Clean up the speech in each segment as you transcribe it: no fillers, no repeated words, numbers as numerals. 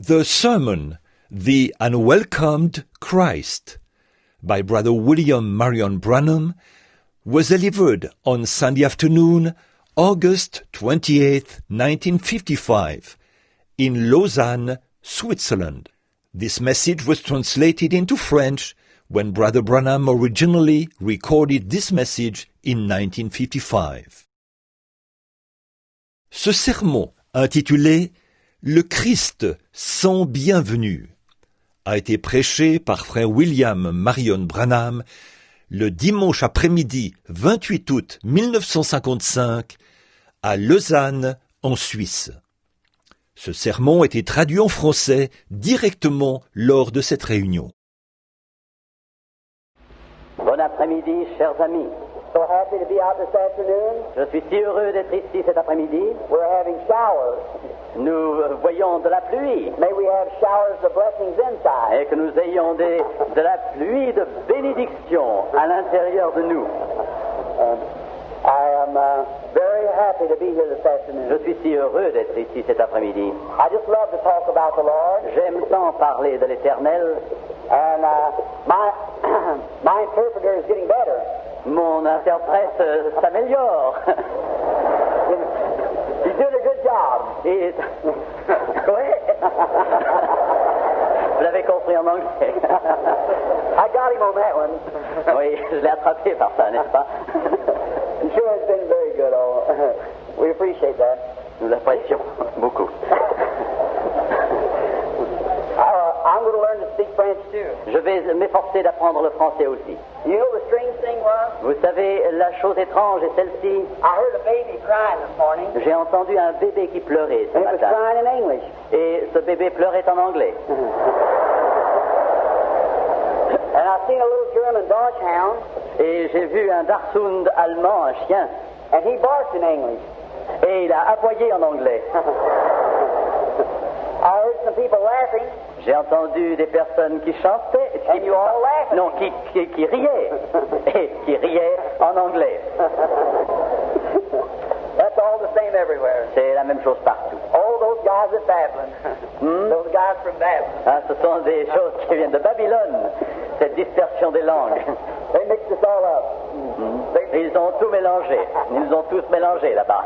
The sermon, The Unwelcomed Christ, by Brother William Marion Branham, was delivered on Sunday afternoon, August 28, 1955, in Lausanne, Switzerland. This message was translated into French when Brother Branham originally recorded this message in 1955. Ce sermon, intitulé « Le Christ sans bienvenue » a été prêché par frère William Marion Branham le dimanche après-midi 28 août 1955 à Lausanne, en Suisse. Ce sermon a été traduit en français directement lors de cette réunion. Bon après-midi, chers amis. So happy to be out this afternoon. Je suis si heureux d'être ici cet après-midi. We're having showers. Nous voyons de la pluie. May we have showers of blessings inside. Et que nous ayons de la pluie de bénédiction à l'intérieur de nous. I am very happy to be here this afternoon. Je suis si heureux d'être ici cet après-midi. I just love to talk about the Lord. J'aime tant parler de l'Éternel. And my interpreter is getting better. Mon interprète s'améliore. He's doing a good job. Et... Oui. Vous l'avez compris en anglais. I got him on that one. Oui, je l'ai attrapé par ça, n'est-ce pas? I'm sure it's been very good. Oh, we appreciate that. Nous l'apprécions beaucoup. I'm going to learn to speak French too. Je vais m'efforcer d'apprendre le français aussi. You know the strange thing was? Vous savez, la chose étrange est celle-ci. I heard a baby crying this morning. J'ai entendu un bébé qui pleurait ce And it was matin. crying in English. Et ce bébé pleurait en anglais. And I seen a little German dachshund. Et j'ai vu un dachshund allemand, un chien. And he barked in English. Et il a aboyé en anglais. I heard some people laughing. J'ai entendu des personnes qui chantaient, And you all laughing. non, qui riaient, et qui riaient en anglais. That's all the same everywhere. C'est la même chose partout. All those guys at Babylon. Those guys from Babylon. Ah, ce sont des choses qui viennent de Babylone, cette dispersion des langues. They mixed us all up. Ils ont tout mélangé. Ils ont tous mélangé là-bas.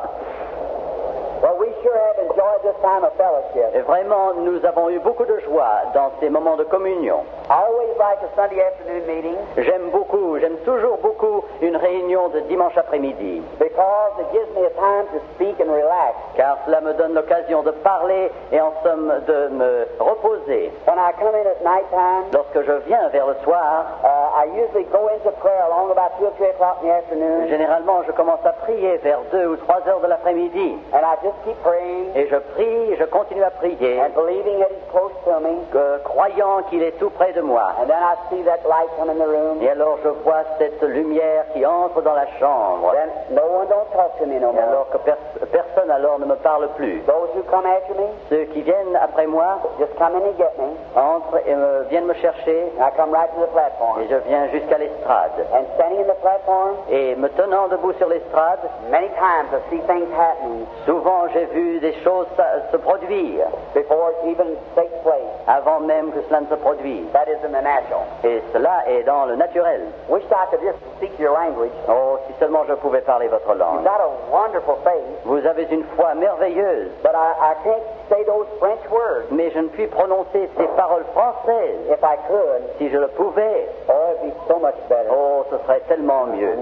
Well, we sure have enjoyed this time of fellowship. Et vraiment, nous avons eu beaucoup de joie dans ces moments de communion. I always like a Sunday afternoon meeting J'aime toujours beaucoup une réunion de dimanche après-midi, because it gives me a time to speak and relax. car cela me donne l'occasion de parler et en somme de me reposer. When I come in at nighttime, Lorsque je viens vers le soir, I usually go into prayer along about 2 or 3 o'clock in the afternoon, généralement je commence à prier vers 2 ou 3 heures de l'après-midi. and I just keep praying Et je prie, je continue à prier, and believing that He's close to me. croyant qu'il est tout près de moi. And then I see that light come in the room. Et alors je vois cette lumière qui entre dans la chambre. Then no one don't talk to me no Et more. alors que personne alors ne me parle plus. Those who come after me, Ceux qui viennent après moi just come in and get me. entrent et viennent me chercher, And I come right to the platform. et je viens jusqu'à l'estrade. And standing in the platform, Et me tenant debout sur l'estrade, many times I see things happening souvent j'ai vu des choses se produire before it even takes place. avant même que cela ne se produise. That is in the natural. Et cela est dans le naturel. Wish I could just speak your language. Oh, si seulement je pouvais parler votre You've langue. got a wonderful faith, Vous avez une foi merveilleuse, but I can't say those French words. mais je ne puis prononcer ces paroles françaises. If I could, Si je le pouvais, oh, it'd be so much better. oh, ce serait tellement mieux.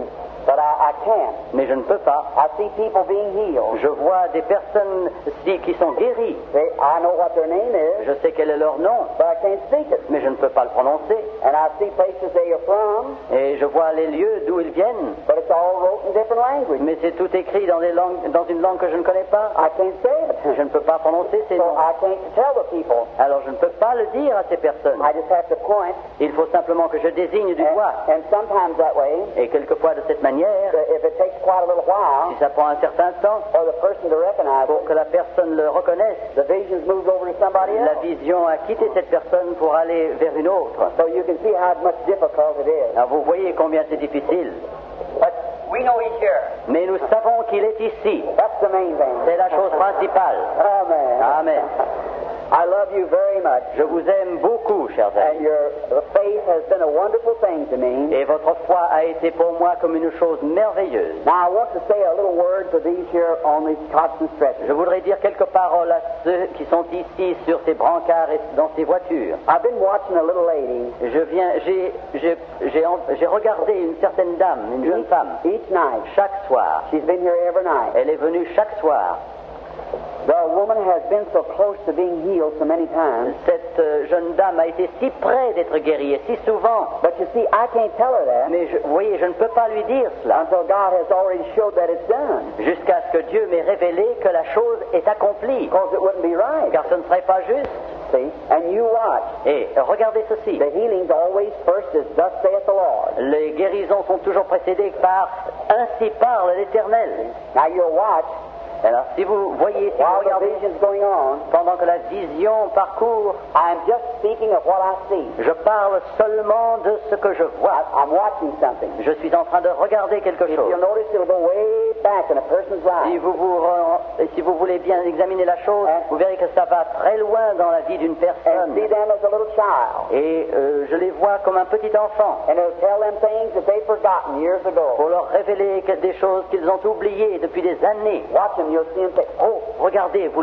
But I can't. Mais je ne peux pas. I see people being healed. Je vois des personnes qui sont guéries. I know what their name is, Je sais quel est leur nom, but I can't speak it. mais je ne peux pas le prononcer. And I see places they are from, Et je vois les lieux d'où ils viennent, but it's all wrote in different language. mais c'est tout écrit dans une langue que je ne connais pas. I can't say it. Je ne peux pas prononcer ces So noms. I can't tell the people. Alors je ne peux pas le dire à ces personnes. I just have to point. Il faut simplement que je désigne du doigt. And sometimes that way, Et quelquefois de cette manière, if it takes quite a little while si ça prend un certain temps for the person to recognize pour it, que la personne le reconnaisse, the vision's moved over to somebody la else. vision a quitté cette personne pour aller vers une autre. So you can see how much difficult it is. Alors vous voyez combien c'est difficile. But we know He's here. Mais nous savons qu'il est ici. That's the main thing. C'est la chose principale. Amen. Amen. I love you very much. Je vous aime beaucoup, chers And amis. your faith has been a wonderful thing to me. Et votre foi a été pour moi comme une chose merveilleuse. Now I want to say a little word to these here on these cots and stretchers. Je voudrais dire quelques paroles à ceux qui sont ici sur ces brancards et dans ces voitures. I've been watching a little lady J'ai regardé une certaine dame, une jeune femme, each night. chaque soir. She's been here every night. Elle est venue chaque soir. The woman has been so close to being healed so many times. Cette jeune dame a été si près d'être guérie et si souvent. But you see, I can't tell her that Mais vous voyez, je ne peux pas lui dire cela until God has already showed that it's done. jusqu'à ce que Dieu m'ait révélé que la chose est accomplie. Because it wouldn't be right. Car ce ne serait pas juste. See? And you watch. Et regardez ceci. The healing's always first is thus saith the Lord. Les guérisons sont toujours précédées par ainsi parle l'Éternel. Now you'll watch Alors, si vous voyez, si vous while the regardez, vision's going on. pendant que la vision parcourt, I'm just speaking of what I see. je parle seulement de ce que je vois. I'm watching something. Je suis en train de regarder quelque If chose. you'll notice, it'll go way back in a person's life. Si vous voulez bien examiner la chose, vous verrez que ça va très loin dans la vie d'une And personne. see them as a little child. Et je les vois comme un petit enfant, And it'll tell them things that they've forgotten years ago. pour leur révéler des choses qu'ils ont oubliées depuis des années. Watch them, you'll see them say, oh, Regardez, vous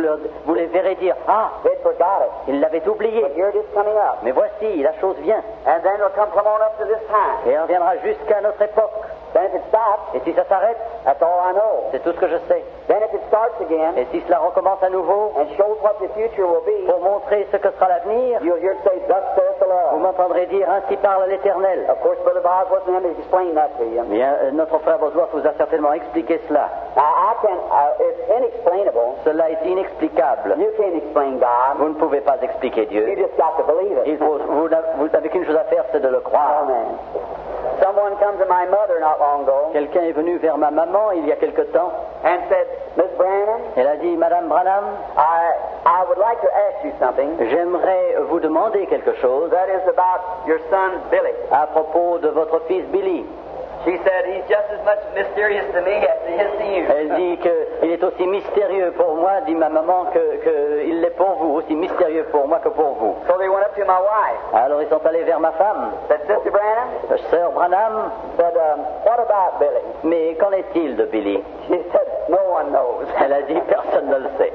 les verrez dire, ah, they'd forgot it. ils l'avaient But oublié. here it is coming up. Mais voici, la chose vient. And then it'll come on up to this time. Et elle reviendra jusqu'à notre époque. Then if it stops, Et si ça s'arrête, that's all I know. c'est tout ce que je sais. Then if it starts again Et si cela recommence à nouveau, and shows what the future will be, pour montrer ce que sera l'avenir, you'll hear it say, thus saith the vous Lord. m'entendrez dire, ainsi parle l'Éternel. Of course, Brother Bob wasn't able to explain that to you. Bien, notre frère Bosworth vous a certainement expliqué cela. Now, it's inexplainable. Cela est inexplicable. You can't explain God. Vous ne pouvez pas expliquer Dieu. You just got to believe it. Vous n'avez qu'une chose à faire, c'est de le croire. Amen. Someone come to my mother not long ago Quelqu'un est venu vers ma maman il y a quelque temps. and said, Miss Branham, Elle a dit, Madame Branham, I would like to ask you something. j'aimerais vous demander quelque chose That is about your son, Billy. à propos de votre fils Billy. She said, he's just as much mysterious to me as he is to you. Elle dit qu'il est aussi mystérieux pour moi, dit ma maman, qu'il l'est pour vous, aussi mystérieux pour moi que pour vous. So they went up to my wife. Alors ils sont allés vers ma femme, Said, Sister Branham, Sœur Branham, said, what about Billy? mais qu'en est-il de Billy? She said, no one knows. Elle a dit, personne ne le sait.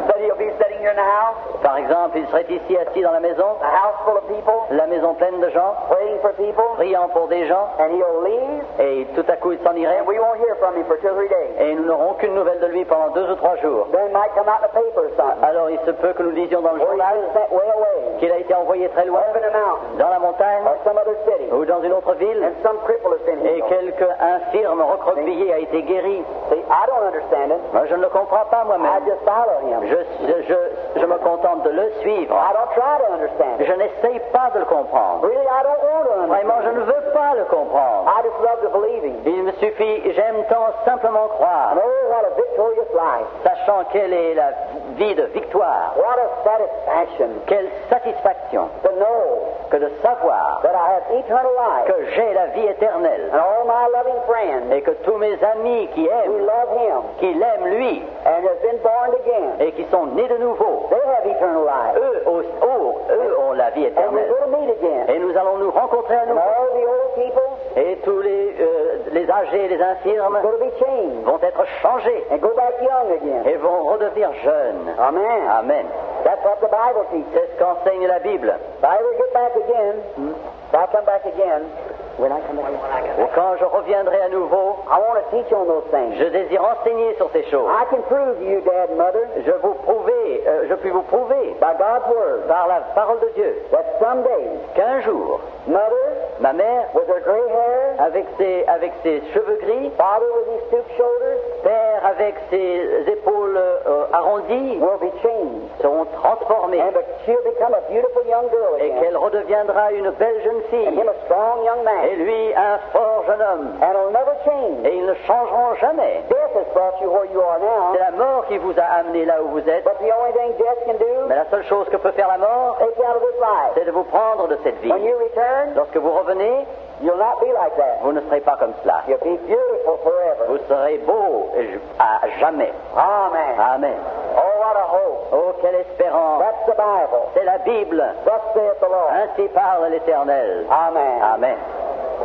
Said he'll be sitting here in the house, Par exemple, il serait ici assis dans la maison, the house full of people, la maison pleine de gens, praying for people, priant pour des gens, and he'll leave, et tout à coup il s'en irait, and we won't hear from him for 2 or 3 days. et nous n'aurons aucune nouvelle de lui pendant 2 ou 3 jours. Then it might come out in the paper or something. Alors il se peut que nous lisions dans le Or he's journal been sent way away, qu'il a été envoyé très loin, up in the mountains, dans la montagne, or some other city, ou dans une autre ville, and some cripple has been et healed. quelque infirme recroquevillé a été guéri. See, I don't understand it. Moi, je ne le comprends pas I moi-même. just follow him. Je me contente de le suivre. I don't try to understand it. Je n'essaye pas de le comprendre. Really, I don't want to understand Vraiment, je ne veux pas le comprendre. I just love to believe him. Il me suffit, j'aime tant simplement croire, And oh, what a victorious life. sachant quelle est la vie de victoire, What a satisfaction quelle satisfaction to know que de savoir that I have eternal life. que j'ai la vie éternelle And all my loving friends et que tous mes amis qui who aiment, love him qui l'aiment lui and have been born again, et qui sont nés de nouveau, they have eternal life. eux ont la vie And we're éternelle. going to meet again. Et nous allons nous rencontrer à And nouveau. all the old people Et tous les âgés et les infirmes are going to be changed vont être changés and go back young again. et vont redevenir jeunes. Amen. Amen. That's what the Bible teaches. C'est ce qu'enseigne la Bible. If I ever get back again, if I come back again, when I come back, Et quand je reviendrai à nouveau, I want to teach on those things. je désire enseigner sur ces choses. I can prove to you, Dad and Mother, Je puis vous prouver by God's Word, par la parole de Dieu that someday, qu'un jour, Mother, ma mère, with her gray hair, avec ses cheveux gris, Father with his stooped shoulders, père avec ses épaules arrondies, will be changed. seront transformés And she'll become a beautiful young girl et again. qu'elle redeviendra une belle jeune And fille him a strong young man. et lui un fort jeune homme. And it'll never change. Et ils ne changeront jamais. Death has brought you where you are now. C'est la mort qui vous a amené là où vous êtes. But the only thing death can do, Mais la seule chose que peut faire la mort, take you out of this life. c'est de vous prendre de cette vie. When you return, Lorsque vous revenez, you'll not be like that. vous ne serez pas comme cela. You'll be beautiful forever. Vous serez beau à jamais. Amen. Amen. Oh, what a hope. Oh, quelle espérance! That's the Bible. C'est la Bible. Thus saith the Lord. Ainsi parle l'Éternel. Amen. Amen.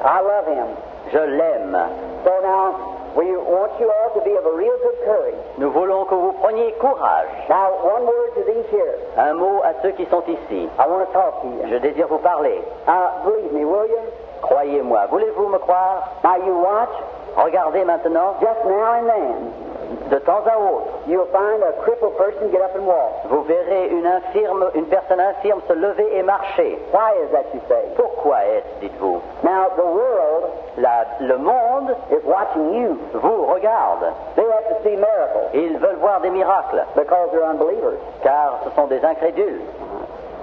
I love him. Je l'aime. So now, we want you all to be of a real good courage. Nous voulons que vous preniez courage. Now, one word to these here. Un mot à ceux qui sont ici. I want to talk to you. Je désire vous parler. Believe me, will you? Croyez-moi. Voulez-vous me croire? Now, you watch. Regardez maintenant. Just now and then, De temps à autre, you'll find a crippled person get up and walk. vous verrez une personne infirme se lever et marcher. Why is that, you say? Pourquoi est-ce, dites-vous? Now, the world Le monde is watching you. vous regarde. They have to see miracles Ils veulent voir des miracles, because they're unbelievers. car ce sont des incrédules.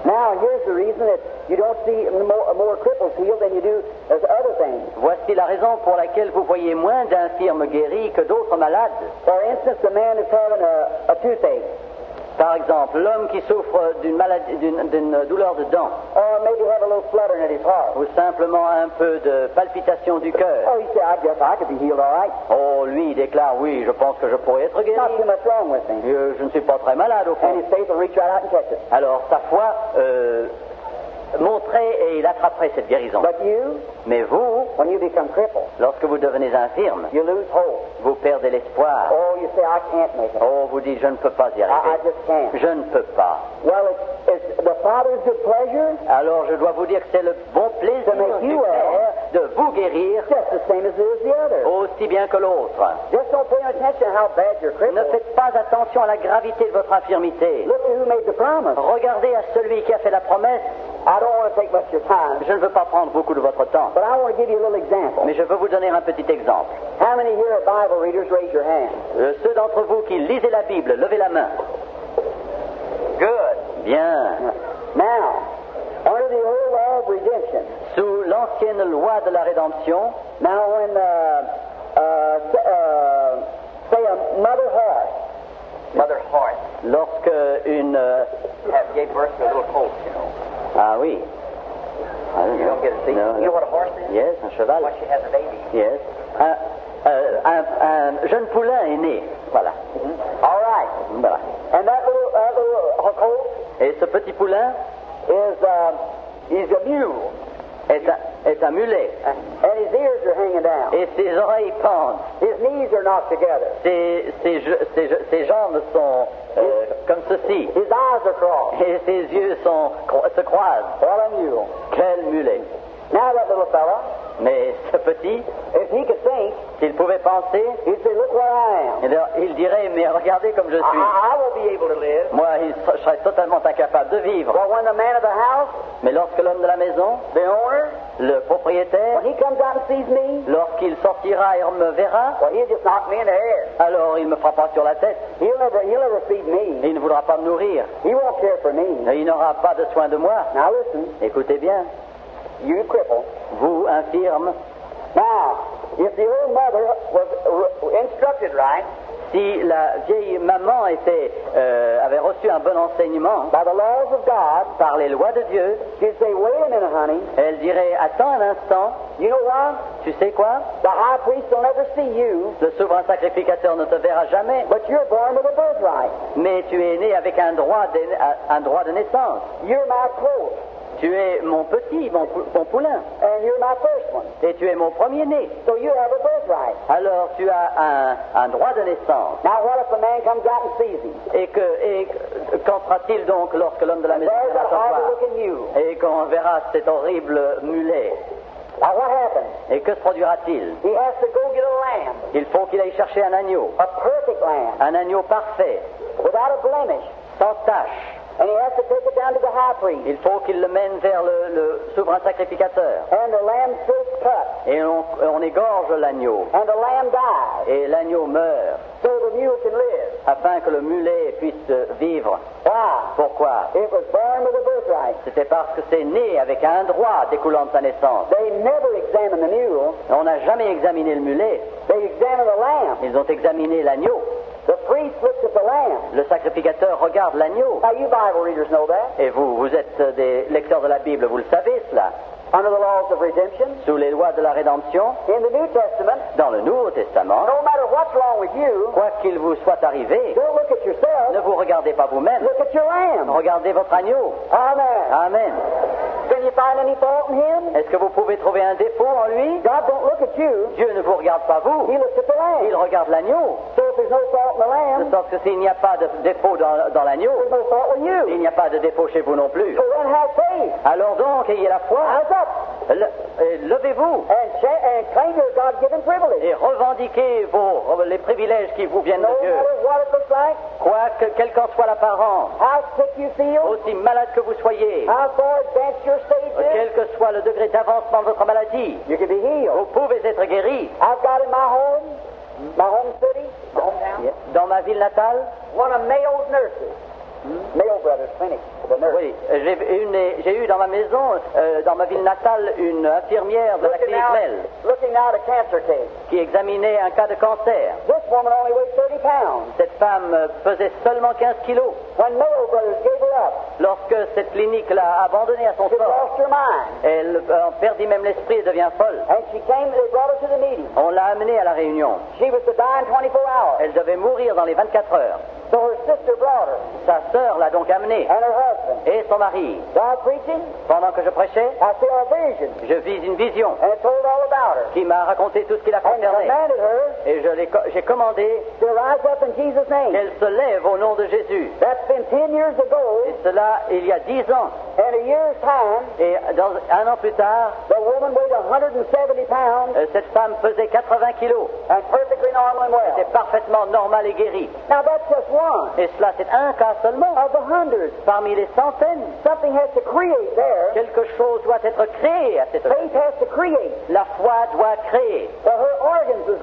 Now, here's the reason that you don't see more cripples healed than you do as other things. Voici la raison pour laquelle vous voyez moins d'infirmes guéris que d'autres malades. For instance, the man is having a toothache, Par exemple, l'homme qui souffre d'une douleur de dents, or maybe have a little fluttering at his heart. ou simplement un peu de palpitation du cœur. Oh, you say, I guess I could be healed all right. Oh, lui, il déclare, oui, je pense que je pourrais être guéri. Not too much wrong with him. Je ne suis pas très malade, au And fond. his faith will reach right out and catch it. Alors, sa foi montrait et il attraperait cette guérison. But you, Mais vous, when you become crippled, lorsque vous devenez infirme, you lose hope. vous perdez l'espoir. Oh, you say, I can't make it. Oh, vous dites, je ne peux pas y I arriver. just can't. Je ne peux pas. Well, it's the Father's good pleasure Alors, je dois vous dire que c'est le bon plaisir To make du you Père de vous guérir just the same as it is the other. aussi bien que l'autre. Just don't pay attention to how bad you're Ne crippled. faites pas attention à la gravité de votre infirmité. Look at who made the promise. Regardez à celui qui a fait la promesse. I don't want to take much of your time, Je ne veux pas prendre beaucoup de votre temps, but I want to give you a little example. mais je veux vous donner un petit exemple. How many here are Bible readers? Raise your hand. Ceux d'entre vous qui lisez la Bible, levez la main. Good. Bien. Now, under the old law of redemption, Sous l'ancienne loi de la rédemption, now when, say a mother heart, lorsque une... gave birth to a little colt, you know. Ah oui. You don't get to see. No, You know what a horse is? Yes, un cheval. When she has a baby. Yes. Un jeune poulain est né. Voilà. All right. Voilà. And that little colt Et ce petit poulain is a mule, est un mulet. and his ears are hanging down. Et ses oreilles pendent. His knees are knocked together. Ses jambes sont comme ceci. His eyes are crossed. Et ses yeux se croisent. What a mule. Quel mulet. Now that little fella, Mais ce petit, if he could think, s'il pouvait penser, he'd say, look where I am. eh bien, il dirait, mais regardez comme je suis. I won't be able to live. Moi, je serais totalement incapable de vivre. But when the man of the house, Mais lorsque l'homme de la maison, the owner, le propriétaire, when he comes out and sees me, lorsqu'il sortira et me verra, well, he'll just knock me in the head. alors il me frappera sur la tête. He'll never feed Et me. il ne voudra pas me nourrir. He won't care for me. Et il n'aura pas de soin de moi. Now listen, Écoutez bien, you cripple. vous, infirme, Now, if the old mother was instructed right si la vieille maman avait reçu un bon enseignement by the laws of God, par les lois de Dieu, she'd say, wait a minute, honey. elle dirait, attends un instant, You know what? tu sais quoi? The high priest will never see you, Le souverain sacrificateur ne te verra jamais, but you're born with a birthright. mais tu es né avec un droit de naissance. You're my close, Tu es mon petit, mon poulain, and you're my first one. et tu es mon premier-né. So you have a birthright. Alors tu as un droit de naissance. Now, what if a man comes out and sees him? Et qu'en sera-t-il donc lorsque l'homme de la maison There's viendra that horrible s'asseoir looking mule. et qu'on verra cet horrible mulet? Now, what happens? Et que se produira-t-il? He has to go get a lamb, Il faut qu'il aille chercher un agneau, a perfect lamb, un agneau parfait, without a blemish, sans tache. and he has to take it down to the high priest. Il faut qu'il le mène vers le souverain sacrificateur. And the lamb's throat's cut, Et on égorge l'agneau. and the lamb dies, Et l'agneau meurt, so the mule can live. afin que le mulet puisse vivre. Why? Pourquoi? It was born with a birthright. C'était parce que c'est né avec un droit découlant de sa naissance. They never examined the mule. On n'a jamais examiné le mulet. They examined the lamb. Ils ont examiné l'agneau. The priest looked looks at the lamb. Le sacrificateur regarde l'agneau. Now, you Bible readers know that. Et vous êtes des lecteurs de la Bible, vous le savez cela. Under the laws of redemption. Sous les lois de la rédemption, In the New Testament, dans le Nouveau Testament, no matter what's wrong with you, quoi qu'il vous soit arrivé, don't look at yourself. ne vous regardez pas vous-même, Look at your lamb. regardez votre agneau. Amen. Amen. Can you find any fault in him? Est-ce que vous pouvez trouver un défaut en lui? God don't look at you. Dieu ne vous regarde pas vous, He looks at the il lamb. regarde l'agneau. So if there's no fault in the De lamb, sorte que s'il n'y a pas de défaut dans l'agneau, there's no fault with il you. n'y a pas de défaut chez vous non plus. So then have faith. Alors donc, ayez la foi, Rise up levez-vous and claim your God-given privilege. et revendiquez les privilèges qui vous viennent No de Dieu. matter what it looks like, Quelle qu'en soit l'apparence, how sick you feel, aussi malade que vous soyez, how far advanced your stage is, quel que soit le degré d'avancement de votre maladie, you can be healed. vous pouvez être guéri. I've got in my home city, my hometown, Dans ma ville natale, one of Mayo's nurses, Mayo Brothers Clinic, the nurse. oui, j'ai eu dans ma maison, dans ma ville natale, une infirmière de la clinique Mel Looking out a cancer case. qui examinait un cas de cancer. This woman only weighed 30 pounds. Cette femme pesait seulement 15 kilos. When Mayo Brothers gave her up, Lorsque cette clinique l'a abandonnée à son she sort, lost her mind. elle en perdit même l'esprit et devient folle. And they brought her to the meeting. On l'a amenée à la réunion. She was to die in 24 hours. Elle devait mourir dans les 24 heures. So her sister brought her, Sa sœur l'a donc amenée, and her husband. et son mari. While preaching, Pendant que je prêchais, I saw a vision, je vis une vision and it told all about her. qui m'a raconté tout ce qui la And concernait. commanded her Et j'ai commandé to rise up in Jesus' name. qu'elle se lève au nom de Jésus. That's been 10 years ago. Et cela, il y a 10 ans. In a year's time, Et dans un an plus tard, the woman weighed 170 pounds cette femme pesait 80 kilos. and perfectly normal and well. C'était parfaitement normal et guéri. Now that's just one Et cela, c'est un cas seulement. of the hundreds. Parmi les centaines, Something has to create there. quelque chose doit être créé à cette Faith has to create. La foi doit créer. Well, her organs is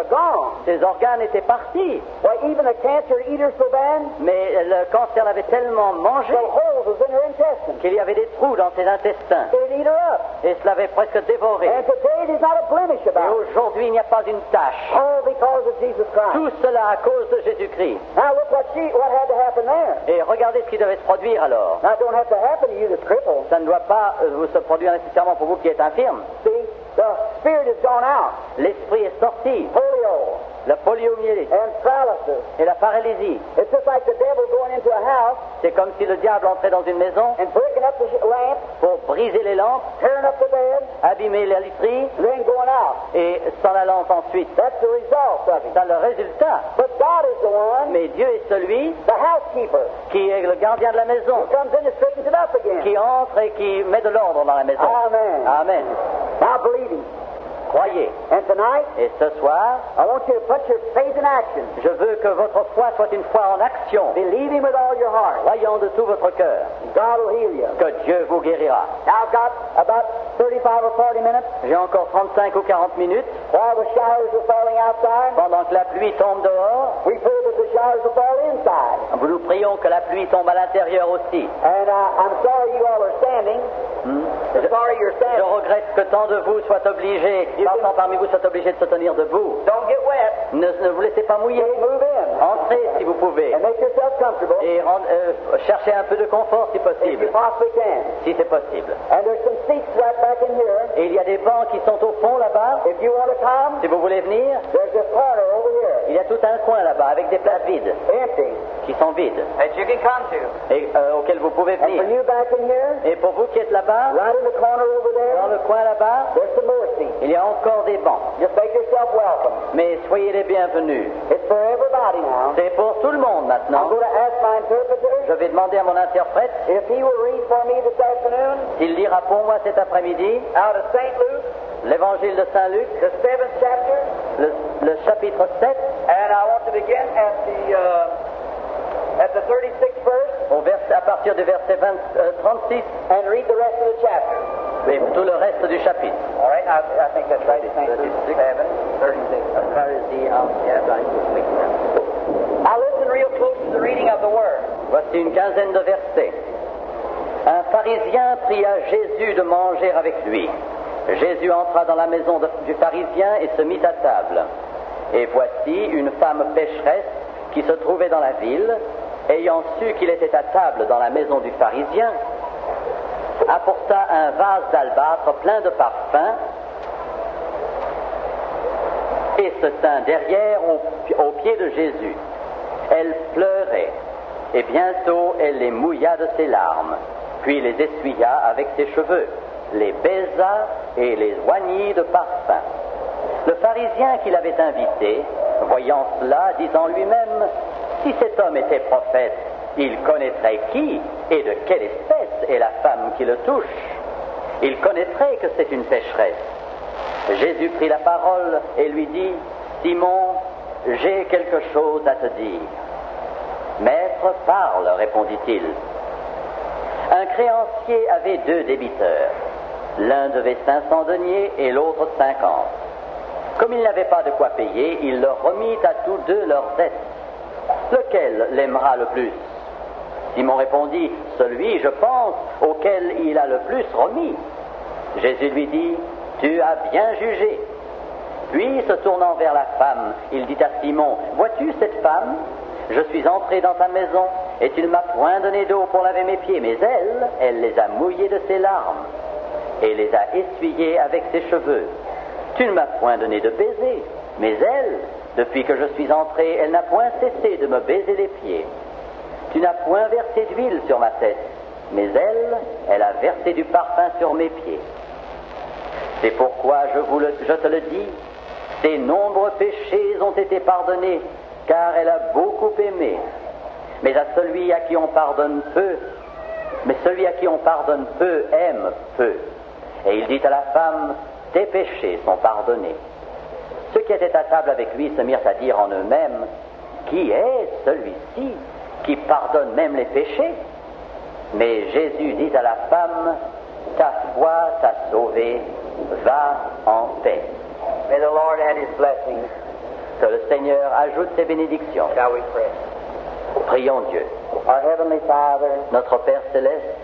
gone. Ses organes étaient partis, Well, even a cancer eater so bad, mais le cancer l'avait tellement mangé the holes was in her intestines. qu'il y avait des trous dans ses intestins. It ate her up. Et cela avait presque dévoré. And today there's not a blemish Et about it. aujourd'hui, il n'y a pas une tache. All because of Jesus Christ. Tout cela à cause de Jésus-Christ. Now look what had to happen there. Et regardez ce qui devait se produire alors. Now it don't have to happen to you that's crippled. Ça ne doit pas vous se produire nécessairement pour vous qui êtes infirme. See, the spirit has gone out. L'esprit est sorti. Polio La poliomyélite and paralysis. et la paralysie. It's just like the devil going into a house C'est comme si le diable entrait dans une maison and breaking up the lamp, pour briser les lampes, tearing up the bed, abîmer la literie and then going out. et s'en allant ensuite. That's the result of it. C'est le résultat. But God is the one, Mais Dieu est celui the housekeeper, qui est le gardien de la who maison, comes in and straightens it up again. qui entre et qui met de l'ordre dans la maison. Amen. Amen. Now believe Him. Croyez. And tonight, Et ce soir, I want you to put your faith in action. je veux que votre foi soit une foi en action, Believe Him with all your heart. croyant de tout votre cœur God will heal you. que Dieu vous guérira. Now I've got about 35 or 40 minutes J'ai encore 35 ou 40 minutes while the showers are falling outside. pendant que la pluie tombe dehors. We pray that the showers will fall inside. Nous prions que la pluie tombe à l'intérieur aussi. And I'm sorry you all are standing. I'm sorry you're Je standing. regrette que tant de vous soient obligés, tant parmi vous soient obligés de se tenir debout. Don't get wet. Ne vous laissez pas mouiller. Move in Entrez si vous pouvez. and make yourself comfortable Et cherchez un peu de confort si if you possible. possibly can. Si c'est possible. And there's some seats right back in here. Et il y a des bancs qui sont au fond là-bas. If you want to come, Si vous voulez venir, there's this corner over here, il y a tout un coin là-bas avec des places vides, empty, qui sont vides, that you can come to. et auxquelles vous pouvez And for venir. you back in here, Et pour vous qui êtes là-bas, right in the corner over dans there, le coin là-bas, there's some more seats. il y a encore des bancs. Just make yourself welcome. Mais soyez les bienvenus. It's for everybody now. C'est pour tout le monde I'm maintenant. going to ask my interpreter Je vais demander à mon interprète if he will read for me this afternoon s'il lira pour moi cet après-midi out of St. Luke, l'évangile de Saint Luc, the 7th chapter, le chapitre 7, and I want to begin at the 36th verse à partir du verset 36, and read the rest of the chapter. et tout le reste du chapitre. All right, I think that's right. St. Luke 7, 36. Now listen real close to the reading of the Word. Voici une quinzaine de versets. Un pharisien pria Jésus de manger avec lui. Jésus entra dans la maison du pharisien et se mit à table. Et voici une femme pécheresse qui se trouvait dans la ville, ayant su qu'il était à table dans la maison du pharisien, apporta un vase d'albâtre plein de parfums et se tint derrière aux pieds de Jésus. Elle pleurait, et bientôt elle les mouilla de ses larmes, puis les essuya avec ses cheveux, les baisa et les oignit de parfum. Le pharisien qui l'avait invité, voyant cela, dit en lui-même, « Si cet homme était prophète, il connaîtrait qui et de quelle espèce est la femme qui le touche. Il connaîtrait que c'est une pécheresse. » Jésus prit la parole et lui dit, « Simon, j'ai quelque chose à te dire. » « Maître, parle, répondit-il. Un créancier avait 2 débiteurs. L'un devait 500 deniers et l'autre 50. Comme il n'avait pas de quoi payer, il leur remit à tous 2 leurs dettes. Lequel l'aimera le plus? Simon répondit, celui, je pense, auquel il a le plus remis. Jésus lui dit, tu as bien jugé. Puis, se tournant vers la femme, il dit à Simon, vois-tu cette femme? Je suis entré dans ta maison, et tu ne m'as point donné d'eau pour laver mes pieds, mais elle les a mouillés de ses larmes, et les a essuyés avec ses cheveux. Tu ne m'as point donné de baiser, mais elle, depuis que je suis entré, elle n'a point cessé de me baiser les pieds. Tu n'as point versé d'huile sur ma tête, mais elle a versé du parfum sur mes pieds. C'est pourquoi je te le dis, ses nombreux péchés ont été pardonnés, car elle a beaucoup aimé. Mais à celui à qui on pardonne peu, aime peu. Et il dit à la femme, tes péchés sont pardonnés. Ceux qui étaient à table avec lui se mirent à dire en eux-mêmes, qui est celui-ci qui pardonne même les péchés? Mais Jésus dit à la femme, ta foi t'a sauvée, va en paix. May the Lord add His blessings. Que le Seigneur ajoute ses bénédictions. Shall we pray? Prions Dieu. Our Heavenly Father, Notre Père céleste,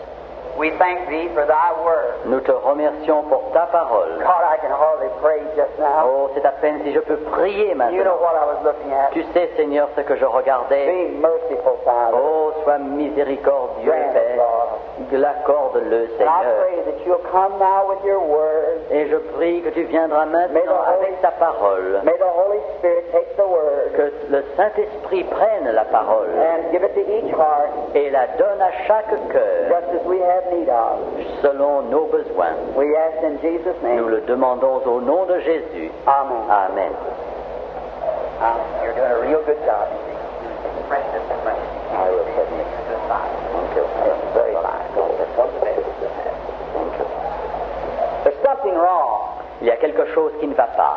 we thank Thee for Thy Word. nous te remercions pour ta parole. God, I can hardly pray just now. Oh, c'est à peine si je peux prier You know maintenant. what I was looking at. Tu sais, Seigneur, ce que je regardais. Be merciful, Father. Oh, sois miséricordieux, Grant it, Père. Lord. L'accorde-le, And I Seigneur. pray that You'll come now with Your Word. Et je prie que tu viendras maintenant avec ta parole. May the Holy Spirit take the Word Que le Saint-Esprit prenne la parole and give it to each heart et la donne à chaque cœur just as we have need of. selon nos besoins. We ask in Jesus' Nous name. le demandons au nom de Jésus. Amen. Amen. You're doing a real good job. I will submit. Very fine. There's something wrong. Il y a quelque chose qui ne va pas.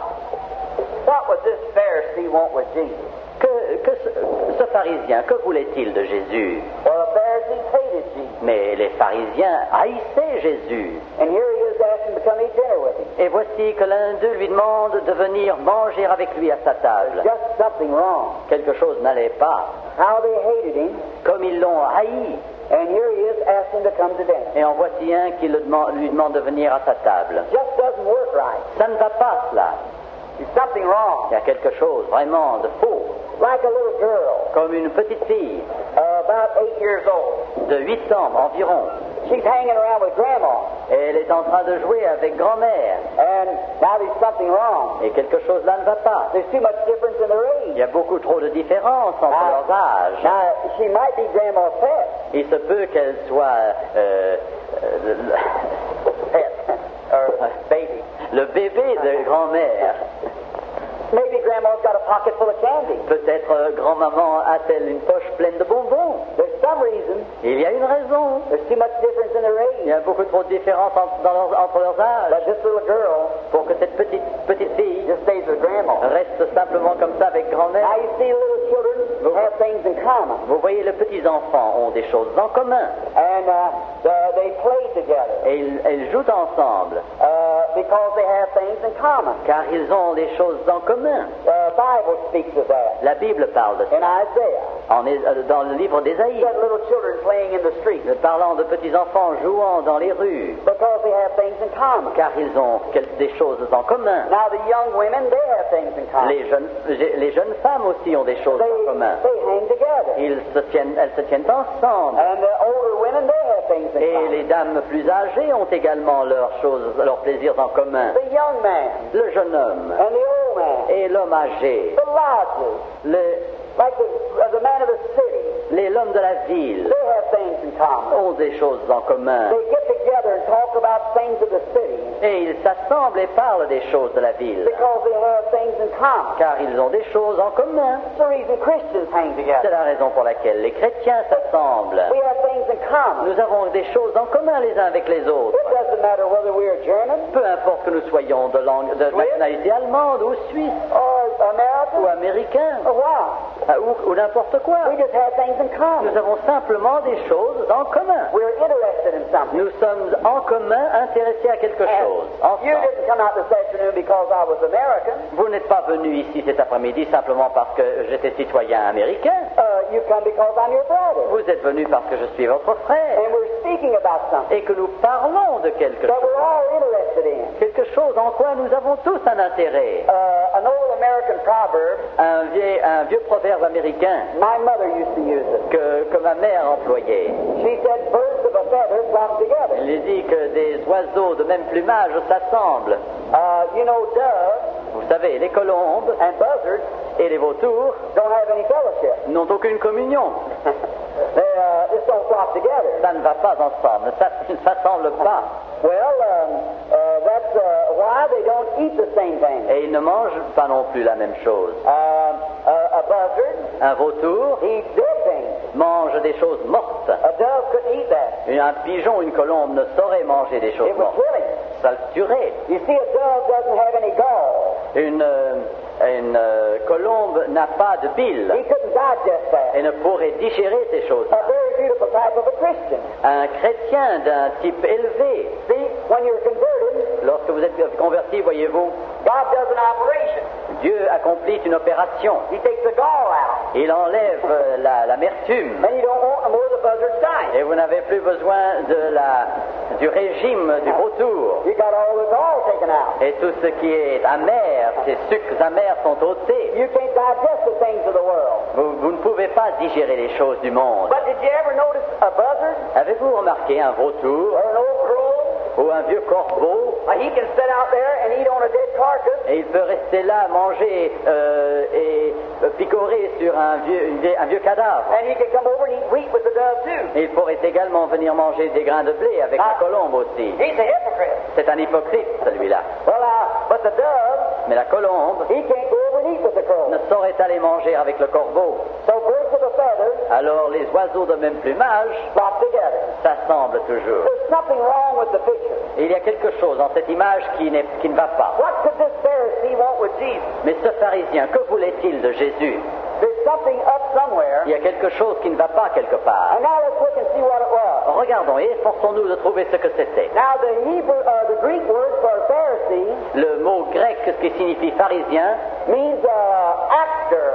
What would this Pharisee want with Jesus? Ce pharisien, que voulait-il de Jésus? Well, the Pharisees hated Jesus. Mais les pharisiens haïssaient Jésus. And here he is asking to come eat dinner with him. Et voici que l'un d'eux lui demande de venir manger avec lui à sa table. Just something wrong. Quelque chose n'allait pas. How they hated him. Comme ils l'ont haï. And here he is asking to come to dinner. Et en voici un qui lui demande de venir à sa table. Just doesn't work right. Ça ne va pas, cela. There's something wrong. Il y a quelque chose vraiment de faux. Like a little girl, Comme une petite fille about 8 years old. de 8 ans environ. She's hanging around with Grandma. Et elle est en train de jouer avec grand-mère. And now there's something wrong. Et quelque chose là ne va pas. There's too much difference in their Il age. y a beaucoup trop de différence entre leurs âges. Now, she might be Grandma's pet. Il se peut qu'elle soit Pet. Or baby. le bébé de grand-mère. Maybe Grandma's got a pocket full of candy. Peut-être grand-maman a-t-elle une poche pleine de bonbons. There's some reason. Il y a une raison. There's too much difference in their Il y age. a beaucoup trop de différence entre leurs âges But this little girl pour que cette petite fille just stays with Grandma. reste simplement comme ça avec grand-mère. Now you see, little children have things in common. Vous voyez, les petits-enfants ont des choses en commun. And they play together Et ils jouent ensemble because they have things in common. car ils ont des choses en commun. The Bible speaks of that La Bible parle de in ça. Isaiah. dans le livre d'Ésaïe, said little children playing in the street parlant de petits enfants jouant dans les rues, because they have things in common. car ils ont des choses en commun. Now the young women, they have things in common. Les jeunes femmes aussi ont des choses en commun. They hang together. Elles se tiennent ensemble. And the older women, they have things in Et common. les dames plus âgées ont également leurs plaisirs en commun. The young man Le jeune homme and the old man, et l'homme âgé, the lodgers, like the man of the city, l'homme de la ville they have things in common. ont des choses en commun. They get together and talk about things of the city Et ils s'assemblent et parlent des choses de la ville, because they have things in common. car ils ont des choses en commun. That's the reason Christians hang C'est together. la raison pour laquelle les chrétiens s'assemblent. We have things in common. Nous avons des choses en commun les uns avec les autres. It doesn't matter whether we are German Peu importe que nous soyons de nationalité allemande ou suisse or American ou américain or what. ou n'importe quoi. We just have things in common. Nous avons simplement des choses en commun. We're interested in something. Nous sommes en commun intéressés à quelque chose. You Ensemble. didn't come out this afternoon because I was American. Vous n'êtes pas venu ici cet après-midi simplement parce que j'étais citoyen américain. You come because I'm your brother. Vous êtes venu parce que je suis votre frère And we're speaking about something et que nous parlons de quelque that chose. we're all interested in. Quelque chose en quoi nous avons tous un intérêt. An old American proverb, Un vieux proverbe américain my mother used to use it. que ma mère employait. She said, birds of a feather flock together. Il dit que des oiseaux de même plumage s'assemblent. You know, doves Vous savez, les colombes and buzzards et les vautours don't have any fellowship. n'ont aucune communion. They just don't flock together. Ça ne va pas ensemble, ça ne s'assemble pas. Well, that's why they don't eat the same thing. Et ils ne mangent pas non plus la même chose. A buzzard Un vautour eats dead things. mange des choses mortes. A dove couldn't eat that. Un pigeon, une colombe ne saurait manger des choses It was mortes. killing. Ça le tuerait. You see, a dove doesn't have any gall. Une colombe n'a pas de bile He couldn't digest that. et ne pourrait digérer ces choses. A very beautiful type of a Christian. Un chrétien d'un type élevé, See, when you're converted, lorsque vous êtes converti, voyez-vous, God does an operation. Dieu accomplit une opération. He takes the gall out. Il enlève l'amertume. And you don't want no more of the buzzard's diet. Et vous n'avez plus besoin du régime du vautour. You got all the gall taken out. Et tout ce qui est amer, ces sucres amers sont ôtés. You can't digest the things of the world. Vous ne pouvez pas digérer les choses du monde. But did you ever notice a buzzard Avez-vous remarqué un vautour or an old crow? ou un vieux corbeau? He can sit out there and eat on a dead carcass. Et il peut rester là, manger et picorer sur un vieux cadavre. And he can come over and eat wheat with the dove too. Et il pourrait également venir manger des grains de blé avec la colombe aussi. He's a hypocrite. C'est un hypocrite, celui-là. Well, but the dove, Mais la colombe he can't go over and eat with the crow. ne saurait aller manger avec le corbeau. So birds of a feather Alors les oiseaux de même plumage flock together. s'assemblent toujours. There's something wrong with the picture. Et il y a quelque chose dans cette image qui ne va pas. What could this Pharisee want with Jesus? Mais ce pharisien, que voulait-il de Jésus? There's something up somewhere. Il y a quelque chose qui ne va pas quelque part. And now let's look and see what it was. Regardons et efforçons-nous de trouver ce que c'était. Now the Greek word for Pharisee Le mot grec, ce qui signifie pharisien, means actor.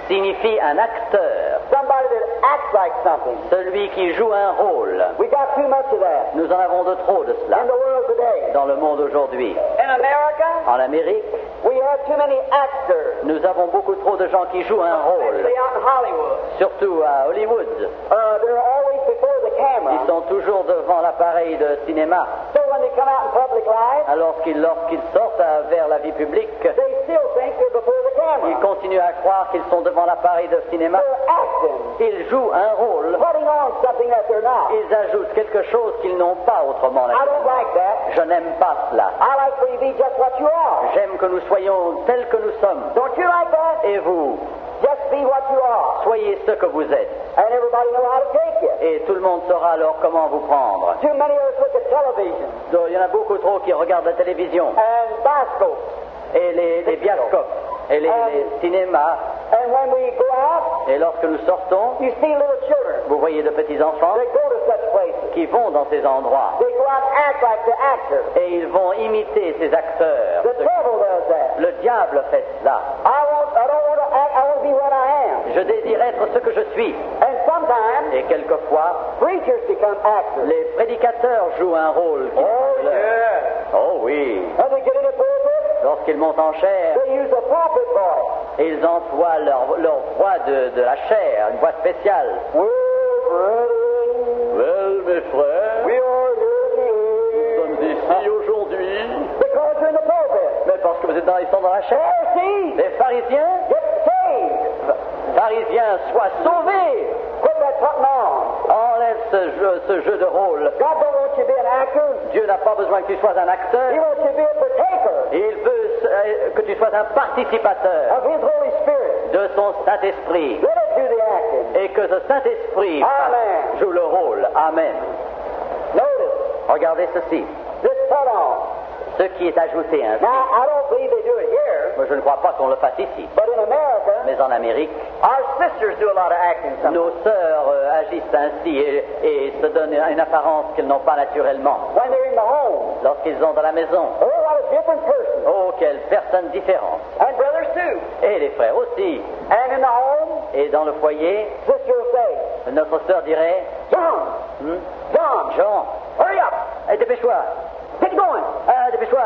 signifie un acteur, Somebody that acts like something. celui qui joue un rôle. We got too much of that Nous en avons de trop de in cela the world today. dans le monde aujourd'hui. In America, En Amérique, we have too many actors, nous avons beaucoup trop de gens qui jouent un rôle, especially out in Hollywood. surtout à Hollywood. They're always before the camera. Ils sont toujours devant l'appareil de cinéma. So when they come out in public life, Alors lorsqu'ils sortent vers la vie publique, they still think they're before the ils camera. continuent à croire qu'ils sont devant l'appareil de cinéma. They're acting, Ils jouent un rôle. putting on something that they're not. Ils ajoutent quelque chose qu'ils n'ont pas autrement. I don't like that. Je n'aime pas cela. I like for you to be just what you are. J'aime que nous soyons tels que nous sommes. Don't you like that? Et vous, Just be what you are. soyez ce que vous êtes. And everybody know how to take you. Et tout le monde saura alors comment vous prendre. Too many of us look at television Donc, il y en a beaucoup trop qui regardent la télévision and bioscopes. et les bioscopes et les cinémas. And when we go out, Et lorsque nous sortons, you see little children. vous voyez de petits enfants They go to such places. qui vont dans ces endroits. They go out and act like the actor. Et ils vont imiter ces acteurs. The devil does that. Le diable fait cela. I don't want to act. I want to be what I am. Je désire être ce que je suis. And sometimes Et quelquefois, preachers become actors. les prédicateurs jouent un rôle qui Oh, leur- yeah. Oh oui. When they get in the pulpit, Lorsqu'ils montent en chair, they use a pulpit voice. et ils emploient leur voix de la chair, une voix spéciale. Well, brethren, Well, mes frères, we are here nous sommes ici aujourd'hui, because you're in the pulpit. mais parce que ils sont dans la chair. Pharisees, Les pharisiens, get saved. pharisiens, soient sauvés. Quit that putting on. Enlève ce jeu de rôle. God don't want you to be an actor. Dieu n'a pas besoin que tu sois un acteur. He wants you to be a partaker Il veut que tu sois un participateur of His Holy Spirit. de son Saint-Esprit. Let it do the acting. Et que ce Saint-Esprit Amen. joue le rôle. Amen. Notice Regardez ceci. this put on. Ce qui est ajouté ainsi. Now, I don't believe they do it here, Moi, je ne crois pas qu'on le fasse ici. but in America, Mais en Amérique, our sisters do a lot of acting sometimes. nos sœurs agissent ainsi et se donnent une apparence qu'elles n'ont pas naturellement. When they're in the home, Lorsqu'ils sont dans la maison, a whole lot of different persons. oh, quelles personnes différentes. And brothers too. Et les frères aussi. And in the home, Et dans le foyer, sister will say, notre sœur dirait, John, John, Jean, hurry up, dépêche-toi, get going. dépêche-toi.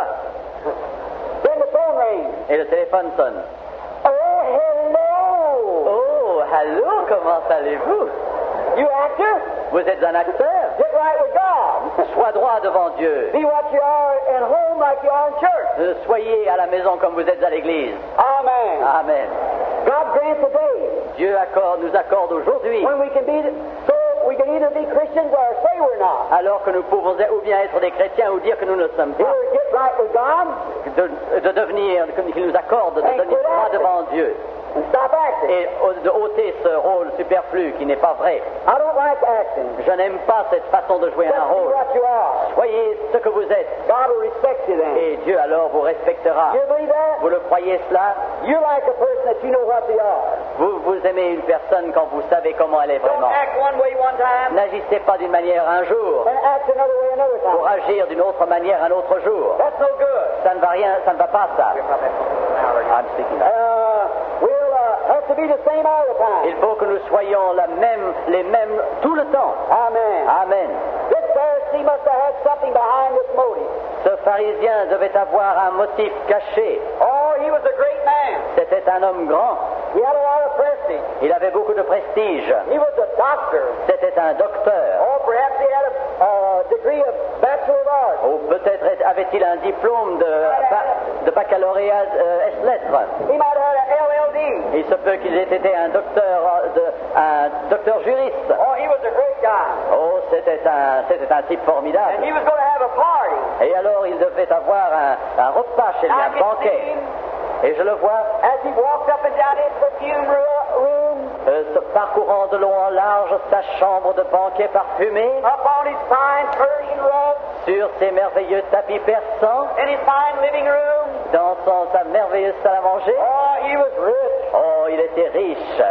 Then the phone rings. Et le téléphone sonne. Oh, hello. Oh, allô, comment allez-vous? You actor? Vous êtes un acteur? Get right with God. Sois droit devant Dieu. Be what you are at home like you are in church. Soyez à la maison comme vous êtes à l'église. Amen. Amen. God grant today Dieu nous accorde aujourd'hui, when we can be so we can either be Christians or say we're not. alors que nous pouvons ou bien être des chrétiens ou dire que nous ne le sommes pas, Either get right with God de devenir, qu'il nous accorde de devenir droit devant Dieu and stop acting. et de ôter ce rôle superflu qui n'est pas vrai. I don't like acting. Je n'aime pas cette façon de jouer Just un be rôle. what you are. Soyez ce que vous êtes God will respect you then. et Dieu alors vous respectera. You believe that? Vous le croyez cela? You're like a person that you know what they are. Vous aimez une personne quand vous savez comment elle est Don't vraiment. act one way one time N'agissez pas d'une manière un jour and act another way another pour time. agir d'une autre manière un autre jour. That's no good. Ça ne va rien, ça ne va pas ça. I'm speaking now. We'll have to be the same all the time. Il faut que nous soyons les mêmes tout le temps. Amen. Amen. This Pharisee must have had something behind this motive. Ce pharisien devait avoir un motif caché. Oh, he was a great man. C'était un homme grand. He had a lot of prestige. Il avait beaucoup de prestige. He was a doctor. C'était un docteur. Oh, perhaps he had a degree of Bachelor of Arts. Ou peut-être avait-il un diplôme de baccalauréat S-lettres. He might have had a LLD. Il se peut qu'il ait été un docteur juriste. Oh, he was a great guy. Oh, c'était un type And formidable. he was going to have a party. Et alors il devait avoir un repas chez lui, I un can see banquet. him Et je le vois as he walked up and down his perfume room, se parcourant de long en large sa chambre de banquet parfumé, up on his fine Persian rug, sur ses merveilleux tapis persans, in his fine living room. dans sa merveilleuse salle à manger. Oh, he was rich. Oh, il était riche.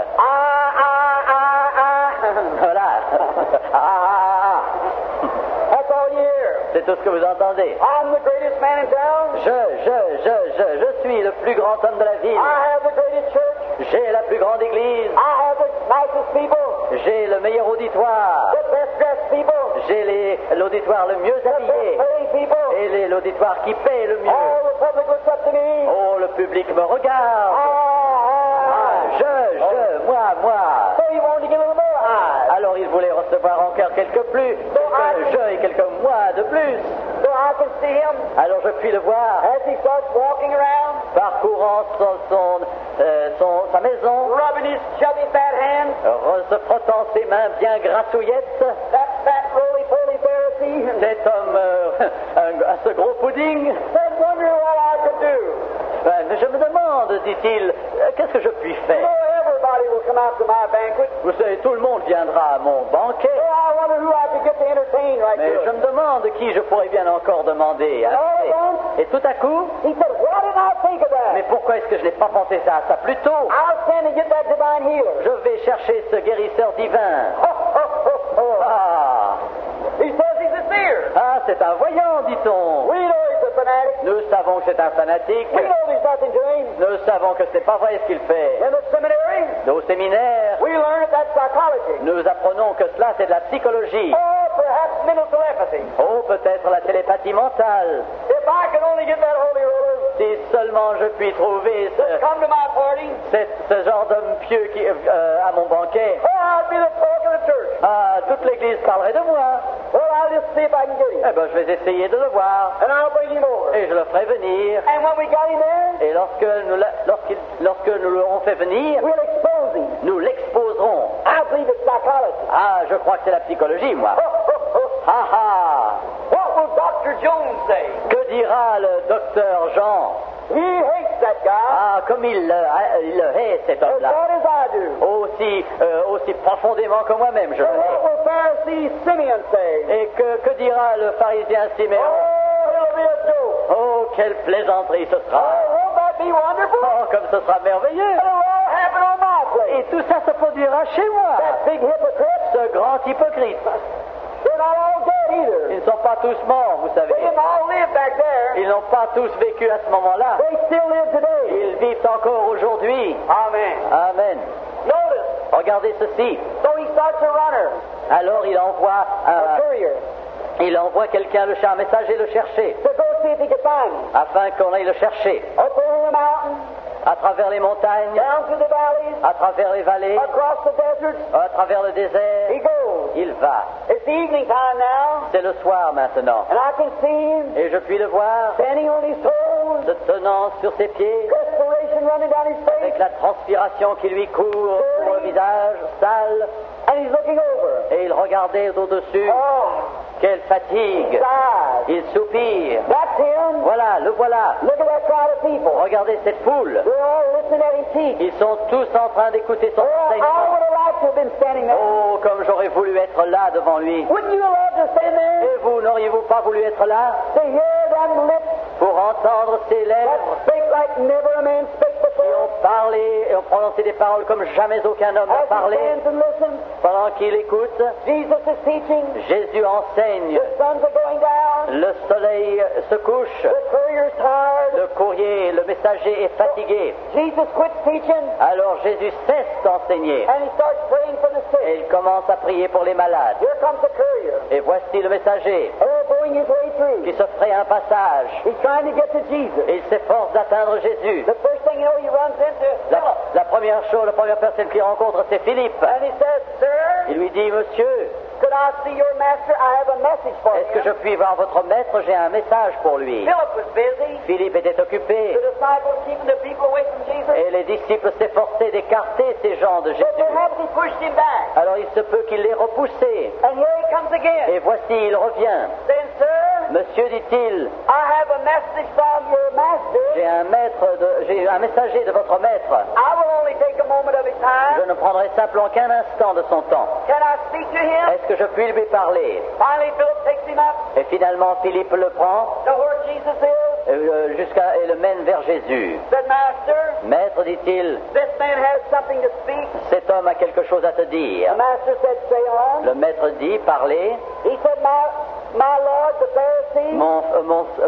Voilà. That's all you hear. C'est tout ce que vous entendez. I'm the greatest man in town. Je suis le plus grand homme de la ville. I have the greatest church. J'ai la plus grande église. I have the nicest people. J'ai le meilleur auditoire. The best dressed people. J'ai l'auditoire le mieux The best habillé. paying people. Et l'auditoire qui paie le mieux. All the public looks up to me. Oh, le public me regarde. Moi. So he wanted to get a little more eyes. Alors il voulait recevoir encore quelques je et quelques mois de plus. So I can see him Alors je puis le voir as he starts walking around, parcourant sa maison, rubbing his chubby fat hands. se frottant ses mains bien grassouillettes. That fat roly-poly Pharisee. Cet homme, ce gros pudding. Said, wondering what I could do. Mais je me demande, dit-il, qu'est-ce que je puis So faire? everybody will come out to my banquet. Vous savez, tout le monde viendra à mon banquet. So I wonder who I could get to entertain right Mais je there. me demande qui je pourrais bien encore demander. Hein? All at once, Et tout à coup, he said, why didn't I think of mais that? pourquoi est-ce que je n'ai pas pensé à ça plus tôt? I'll stand and get that divine healer. Je vais chercher ce guérisseur divin. Oh. Ah, He says he's a seer. c'est un voyant, dit-on. We know he's a fanatic. fanatic. Nous savons que c'est un fanatique. We know there's nothing to him. Nous savons que ce n'est pas vrai ce qu'il fait. In the seminary, Au séminaire, we learn that that's psychology. nous apprenons que cela c'est de la psychologie. Or perhaps mental telepathy. Oh, peut-être la télépathie mentale. If I could only get that holy roller Si seulement je puis trouver to come to my party, ce genre d'homme pieux qui, à mon banquet, oh, I'd be the talk of the church. ah, toute l'église parlerait de moi. Well, I'll just see if I can get him. Eh ben, je vais essayer de le voir. And I'll bring him over. Et je le ferai venir. And when we got him there, Et lorsque nous l'aurons fait venir, we'll expose him. nous l'exposerons. I believe it's psychology. Ah, je crois que c'est la psychologie, moi. Ha ha! What will Dr. Jones say? Que dira le docteur Jean? He hates that guy Ah, comme il le hait, cet as homme-là. bad as I do. Aussi profondément que moi-même, je le And what hais. will Pharisee Simeon say? Et que dira le pharisien Siméon? Oh, it'll be a joke. Oh, quelle plaisanterie ce Oh, sera! won't that be wonderful? Oh, comme ce sera merveilleux! It'll all happen on my place. Et tout ça se produira chez moi! That big hypocrite, Ce grand hypocrite! they're not all dead either. Ils ne sont pas tous morts, vous savez. They didn't all live back there. Ils n'ont pas tous vécu à ce moment-là. They still live today. Ils vivent encore aujourd'hui. Amen. Amen. Notice, Regardez ceci. so he starts a runner, Alors a courier, il envoie quelqu'un, un messager le chercher, to go see if he could find him. afin qu'on aille le chercher. Up over the mountain, À travers les montagnes, down through the valleys, à travers les vallées, across the desert, à travers le he désert, goes. il va. It's evening time now, C'est le soir maintenant. and I can see him Et je puis le voir standing on his toes, se tenant sur ses pieds, perspiration running down his avec face, la transpiration qui lui court sur le visage, sale, and he's looking over. et il regardait au-dessus. Oh, Quelle fatigue! sigh. Il soupire. That's him. Voilà, le voilà. Look at that crowd of people. Regardez cette foule. They're all listening at him teach. Ils sont tous en train d'écouter son Oh, I enseignement. would have liked to have been standing there. Oh, comme j'aurais voulu être là devant lui. Wouldn't you have loved to stand there Et vous, n'auriez-vous pas voulu être là to hear them lips pour entendre ces lèvres that spake like never a man spake qui before? ont parlé et ont prononcé des paroles comme jamais aucun homme n'a As he parlé? stands and listens, Pendant qu'il écoute, Jesus is teaching. Jésus enseigne. The suns are going down. Le soleil se couche. The courier's tired. Le courrier, le messager est fatigué. Jesus quits teaching Alors Jésus cesse d'enseigner. and he starts praying for the Et sick. il commence à prier pour les malades. Here comes the courier. Et voici le messager Going his way through. qui se fraye un passage. He's trying to get to Jesus. Et il s'efforce d'atteindre Jésus. The first thing you know, he runs into Philip. La première chose, la première personne qu'il rencontre, c'est Philippe. And he says, Sir, Il lui dit, Monsieur, could I see your master? I have a message for est-ce que je him. puis voir votre maître? J'ai un message pour lui. Philip was busy. Philippe était occupé. The disciples keeping the people away from Jesus. Et les disciples s'efforçaient d'écarter ces gens de But Jésus. perhaps he pushed him back. Alors il se peut qu'il les repoussait. And here he comes again. Et voici, il revient. Saying, Sir, Monsieur, dit-il, I have a message from your master. j'ai un messager de votre maître. I will only take a moment of his Je time. ne prendrai simplement qu'un instant de son temps. Can I speak to him? Est-ce que je puis lui parler? Finally, Philip takes him up Et finalement, Philippe le prend to where Jesus is. et le mène vers Jésus. Said, Master, Maître, dit-il, this man has something to speak. cet homme a quelque chose à te dire. The master said, say on. Le maître dit, parlez. He said, my Lord, the Pharisee,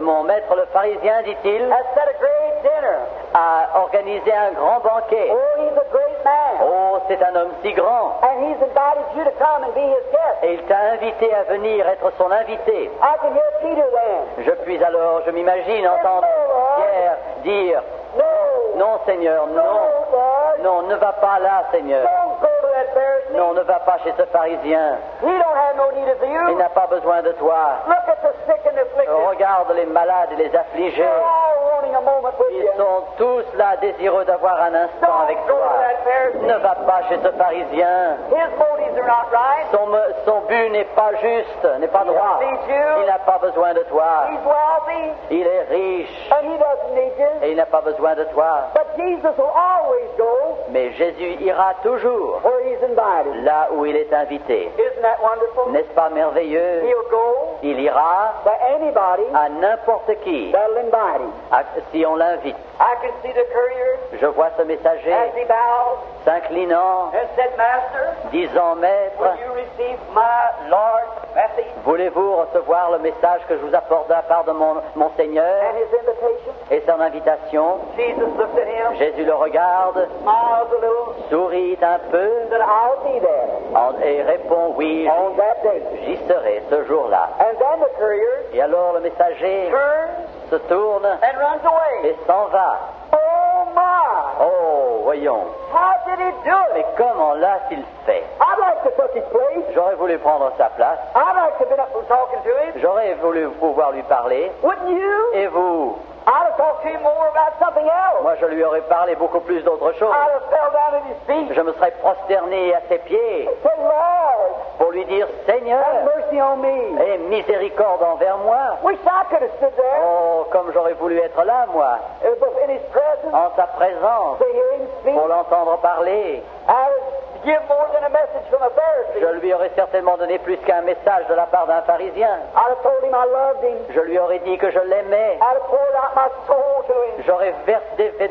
Mon maître le pharisien, dit-il, has set a great dinner. a organisé un grand banquet. Oh, he's a great man. Oh, c'est un homme si grand. And he's invited you to come and be his guest. Et il t'a invité à venir être son invité. I can hear Peter then. Je m'imagine entendre Pierre dire, No. non Seigneur, No, non, Lord. non, ne va pas là Seigneur. Don't go to that Pharisee. Non, ne va pas chez ce pharisien. He don't have no need of Il you. n'a pas besoin de toi. Look at the sick and afflicted. Regarde les malades et les affligés. They're all wanting a moment with Ils you. sont tous là désireux d'avoir un instant avec Don't go to toi. that Pharisee. Ne va pas chez ce pharisien. His motives are not right. Son but n'est pas juste, n'est pas droit. Il n'a pas besoin de toi. He's wealthy, Il est riche and he doesn't need you. et il n'a pas besoin de toi. But Jesus will always go Mais Jésus ira toujours where he's invited. là où il est invité. Isn't that wonderful? N'est-ce pas merveilleux? He'll go Il ira to anybody à n'importe qui that'll invite him. si on l'invite. I can see the courier Je vois ce messager as he bows s'inclinant, and said, Master, disant, Maître, will you receive my Lord Merci. Voulez-vous recevoir le message que je vous apporte de la part de mon Seigneur And his invitation, et son invitation? Jesus looked at him, Jésus le regarde, smiles a little, sourit un peu said, I'll be there et répond oui, on that day. j'y serai ce jour-là. And then the courier Et alors le messager turns se tourne and runs away. et s'en va. Oh my! Oh, voyons, How did he do mais it? comment l'a-t-il fait? I'd like to touch his place. J'aurais voulu prendre sa place, I'd like to have been up and talking to him. j'aurais voulu pouvoir lui parler, Wouldn't you? et vous? I'd have talked to him more about something else. Moi je lui aurais parlé beaucoup plus d'autre chose. I'd have fell down at his feet. Je me serais prosterné à ses pieds Said, Lord, pour lui dire, have Seigneur, mercy on me. aie miséricorde envers moi. Wish I could have stood there Oh, comme j'aurais voulu être là, moi, in his presence en sa présence, to hear him speak. pour l'entendre parler. I'd give more than a message from a Pharisee. Je lui aurais certainement donné plus qu'un message de la part d'un pharisien. I'd have told him I loved him. Je lui aurais dit que je l'aimais. I'd have poured out my soul to him. J'aurais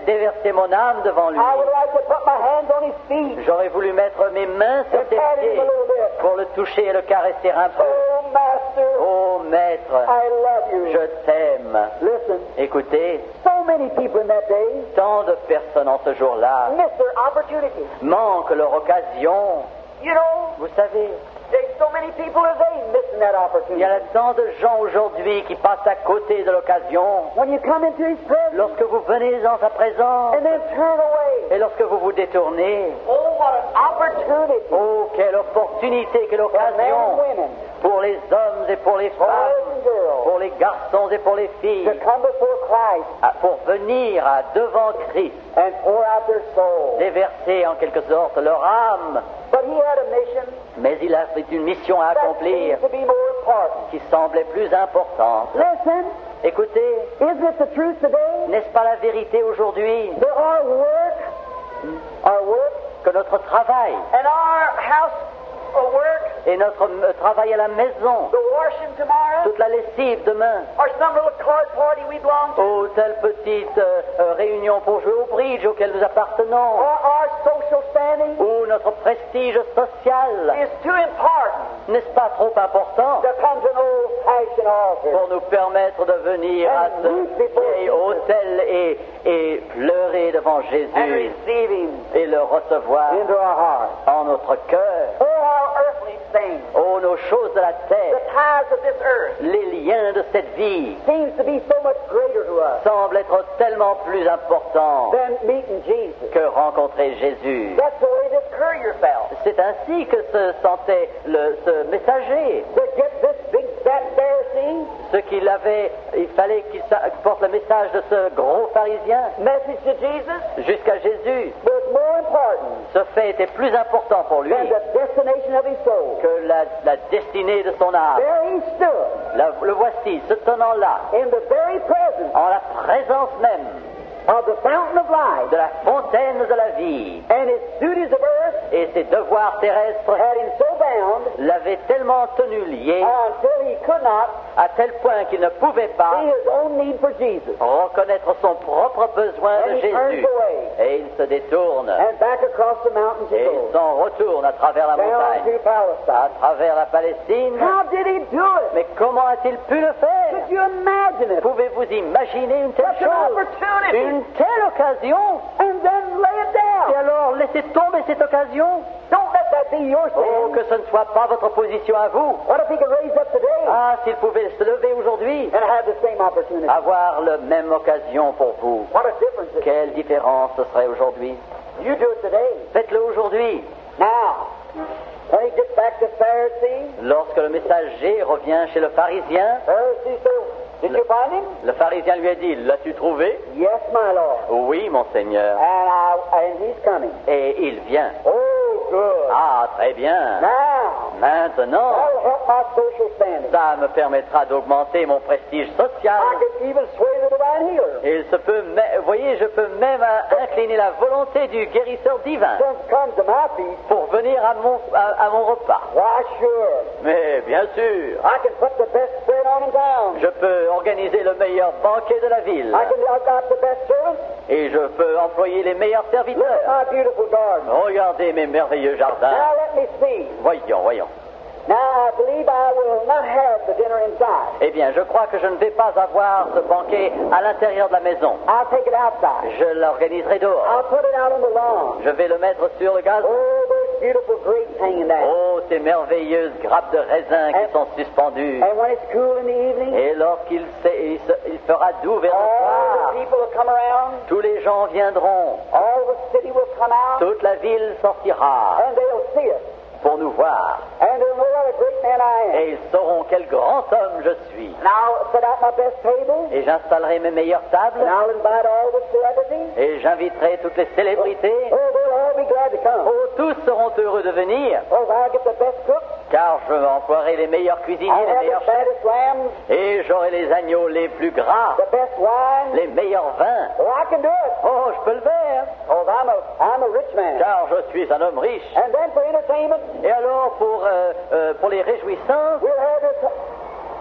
déversé mon âme devant lui. I would like to put my hands on his feet J'aurais voulu mettre mes mains sur and ses pat him pieds a little bit. pour le toucher et le caresser un peu. Oh, Master, Oh maître, I love you. je t'aime. Listen, Écoutez, so many people in that day tant de personnes en ce jour-là miss their opportunity. manquent leur occasion. You know, Vous savez, there's so many people today missing that il y opportunity. a tant de gens aujourd'hui qui passent à côté de l'occasion. When you come into his presence Lorsque vous venez en sa présence and then turn away. et lorsque vous vous détournez, Oh, what an opportunity oh, quelle opportunité, quelle for men and occasion women, pour les hommes et pour les boys femmes, and girls, pour les garçons et pour les filles, to come before Christ pour venir devant Christ, and pour out their soul. déverser en quelque sorte leur âme. But he had a mission Mais il a une mission à that accomplir seems to be more important. qui semblait plus importante. Listen, Écoutez, isn't it the truth today? n'est-ce pas la vérité aujourd'hui That our work, que notre travail and our house work, et notre travail à la maison, the washing tomorrow, toute la lessive demain, or some little card party we belong to, ou telle petite réunion pour jouer au bridge auquel nous appartenons, or our social standing ou notre prestige social, is too important n'est-ce pas trop important to come to an old-fashioned altar pour nous permettre de venir à ce vieil autel et pleurer devant and Jésus receive him et le recevoir into our heart. en notre cœur? Oh, how earthly things, Oh, nos choses de la the terre, ties of this earth, les liens de cette vie seems to be so much greater to us semblent être tellement plus importants than meeting Jesus. que rencontrer Jésus. That's the way this courier felt. C'est ainsi que se sentait ce messager. To get this big fat Pharisee Ce qu'il avait, il fallait qu'il porte le message de ce gros pharisien message to Jesus jusqu'à Jésus. was more important Ce fait était plus important pour lui than the destination of his soul. que la destinée de son âme. There he stood Le voici, se tenant là, in the very presence en la présence même of the fountain of life, de la fontaine de la vie. and his duties of earth Et ses devoirs terrestres had him so bound l'avaient tellement tenu lié until he could not à tel point qu'il ne pouvait pas see his own need for Jesus. reconnaître son propre besoin And de he turns Jésus. away Et il se détourne and back across the mountain to et go il s'en retourne à travers la down montagne, to Palestine. à travers la Palestine. How did he do it? Mais comment a-t-il pu le faire? Could you imagine it? Pouvez-vous imaginer une telle Such an chose? opportunity. Une telle occasion? And then lay it Et down. alors, laissez tomber cette occasion. Don't let that be your Oh, sin. que ce ne soit pas votre position à vous. What if he could raise up today Ah, s'il pouvait se lever aujourd'hui, and have the same opportunity? avoir la même occasion pour vous. What a difference it is. Quelle différence ce serait aujourd'hui? You do it today. Faites-le aujourd'hui. Now, when he gets back to Pharisee, Lorsque le messager revient chez le pharisien, Pharisee said, did you find him? le pharisien lui a dit, l'as-tu trouvé? Yes, my Lord. Oui, mon Seigneur. And he's coming. Et il vient. Oh, good. Ah, très bien. Now, Maintenant, that'll help my social standing. ça me permettra d'augmenter mon prestige social. I could even sway the divine healer. Et il se peut, vous voyez, je peux même incliner la volonté du guérisseur divin Since come to my feet, pour venir à mon repas. why sure. Mais bien sûr, I can put the best spread on in town. je peux organiser le meilleur banquet de la ville. I've got the best servants. Et je peux employer les meilleurs Look at serviteurs. my beautiful garden. Regardez mes merveilleux jardins. Now let me see. Voyons. Now I believe I will have the dinner inside. Eh bien, je crois que je ne vais pas avoir ce banquet à l'intérieur de la maison. I'll take it outside. Je l'organiserai dehors. I'll put it out on the lawn. Je vais le mettre sur le gazon. Oh, there's beautiful grapes hanging there. Oh, ces merveilleuses grappes de raisin qui sont suspendues. And when it's cool in the evening, Et lorsqu'il il fera doux vers le all soir, the people will come around. tous les gens viendront. All the city will come out. Toute la ville sortira And they'll see us. pour nous voir. And they'll know what a great man I am. Et ils sauront quel grand homme je suis. And I'll set out my best table. Et j'installerai mes meilleures tables. And I'll invite all the celebrities. Et j'inviterai toutes les célébrités. Oh, they'll all be glad to come. Oh, tous seront heureux de venir. Oh, I'll get the best cook. Car je emploierai les meilleurs cuisiniers, I'll les have meilleurs the chefs. fattest lambs, Et j'aurai les agneaux les plus gras, the best wine. les meilleurs vins. Oh, I can do it. Oh, je peux le faire. Oh, I'm a rich man. Car je suis un homme riche. And then for entertainment, Et alors, pour les réjouissances, we'll have this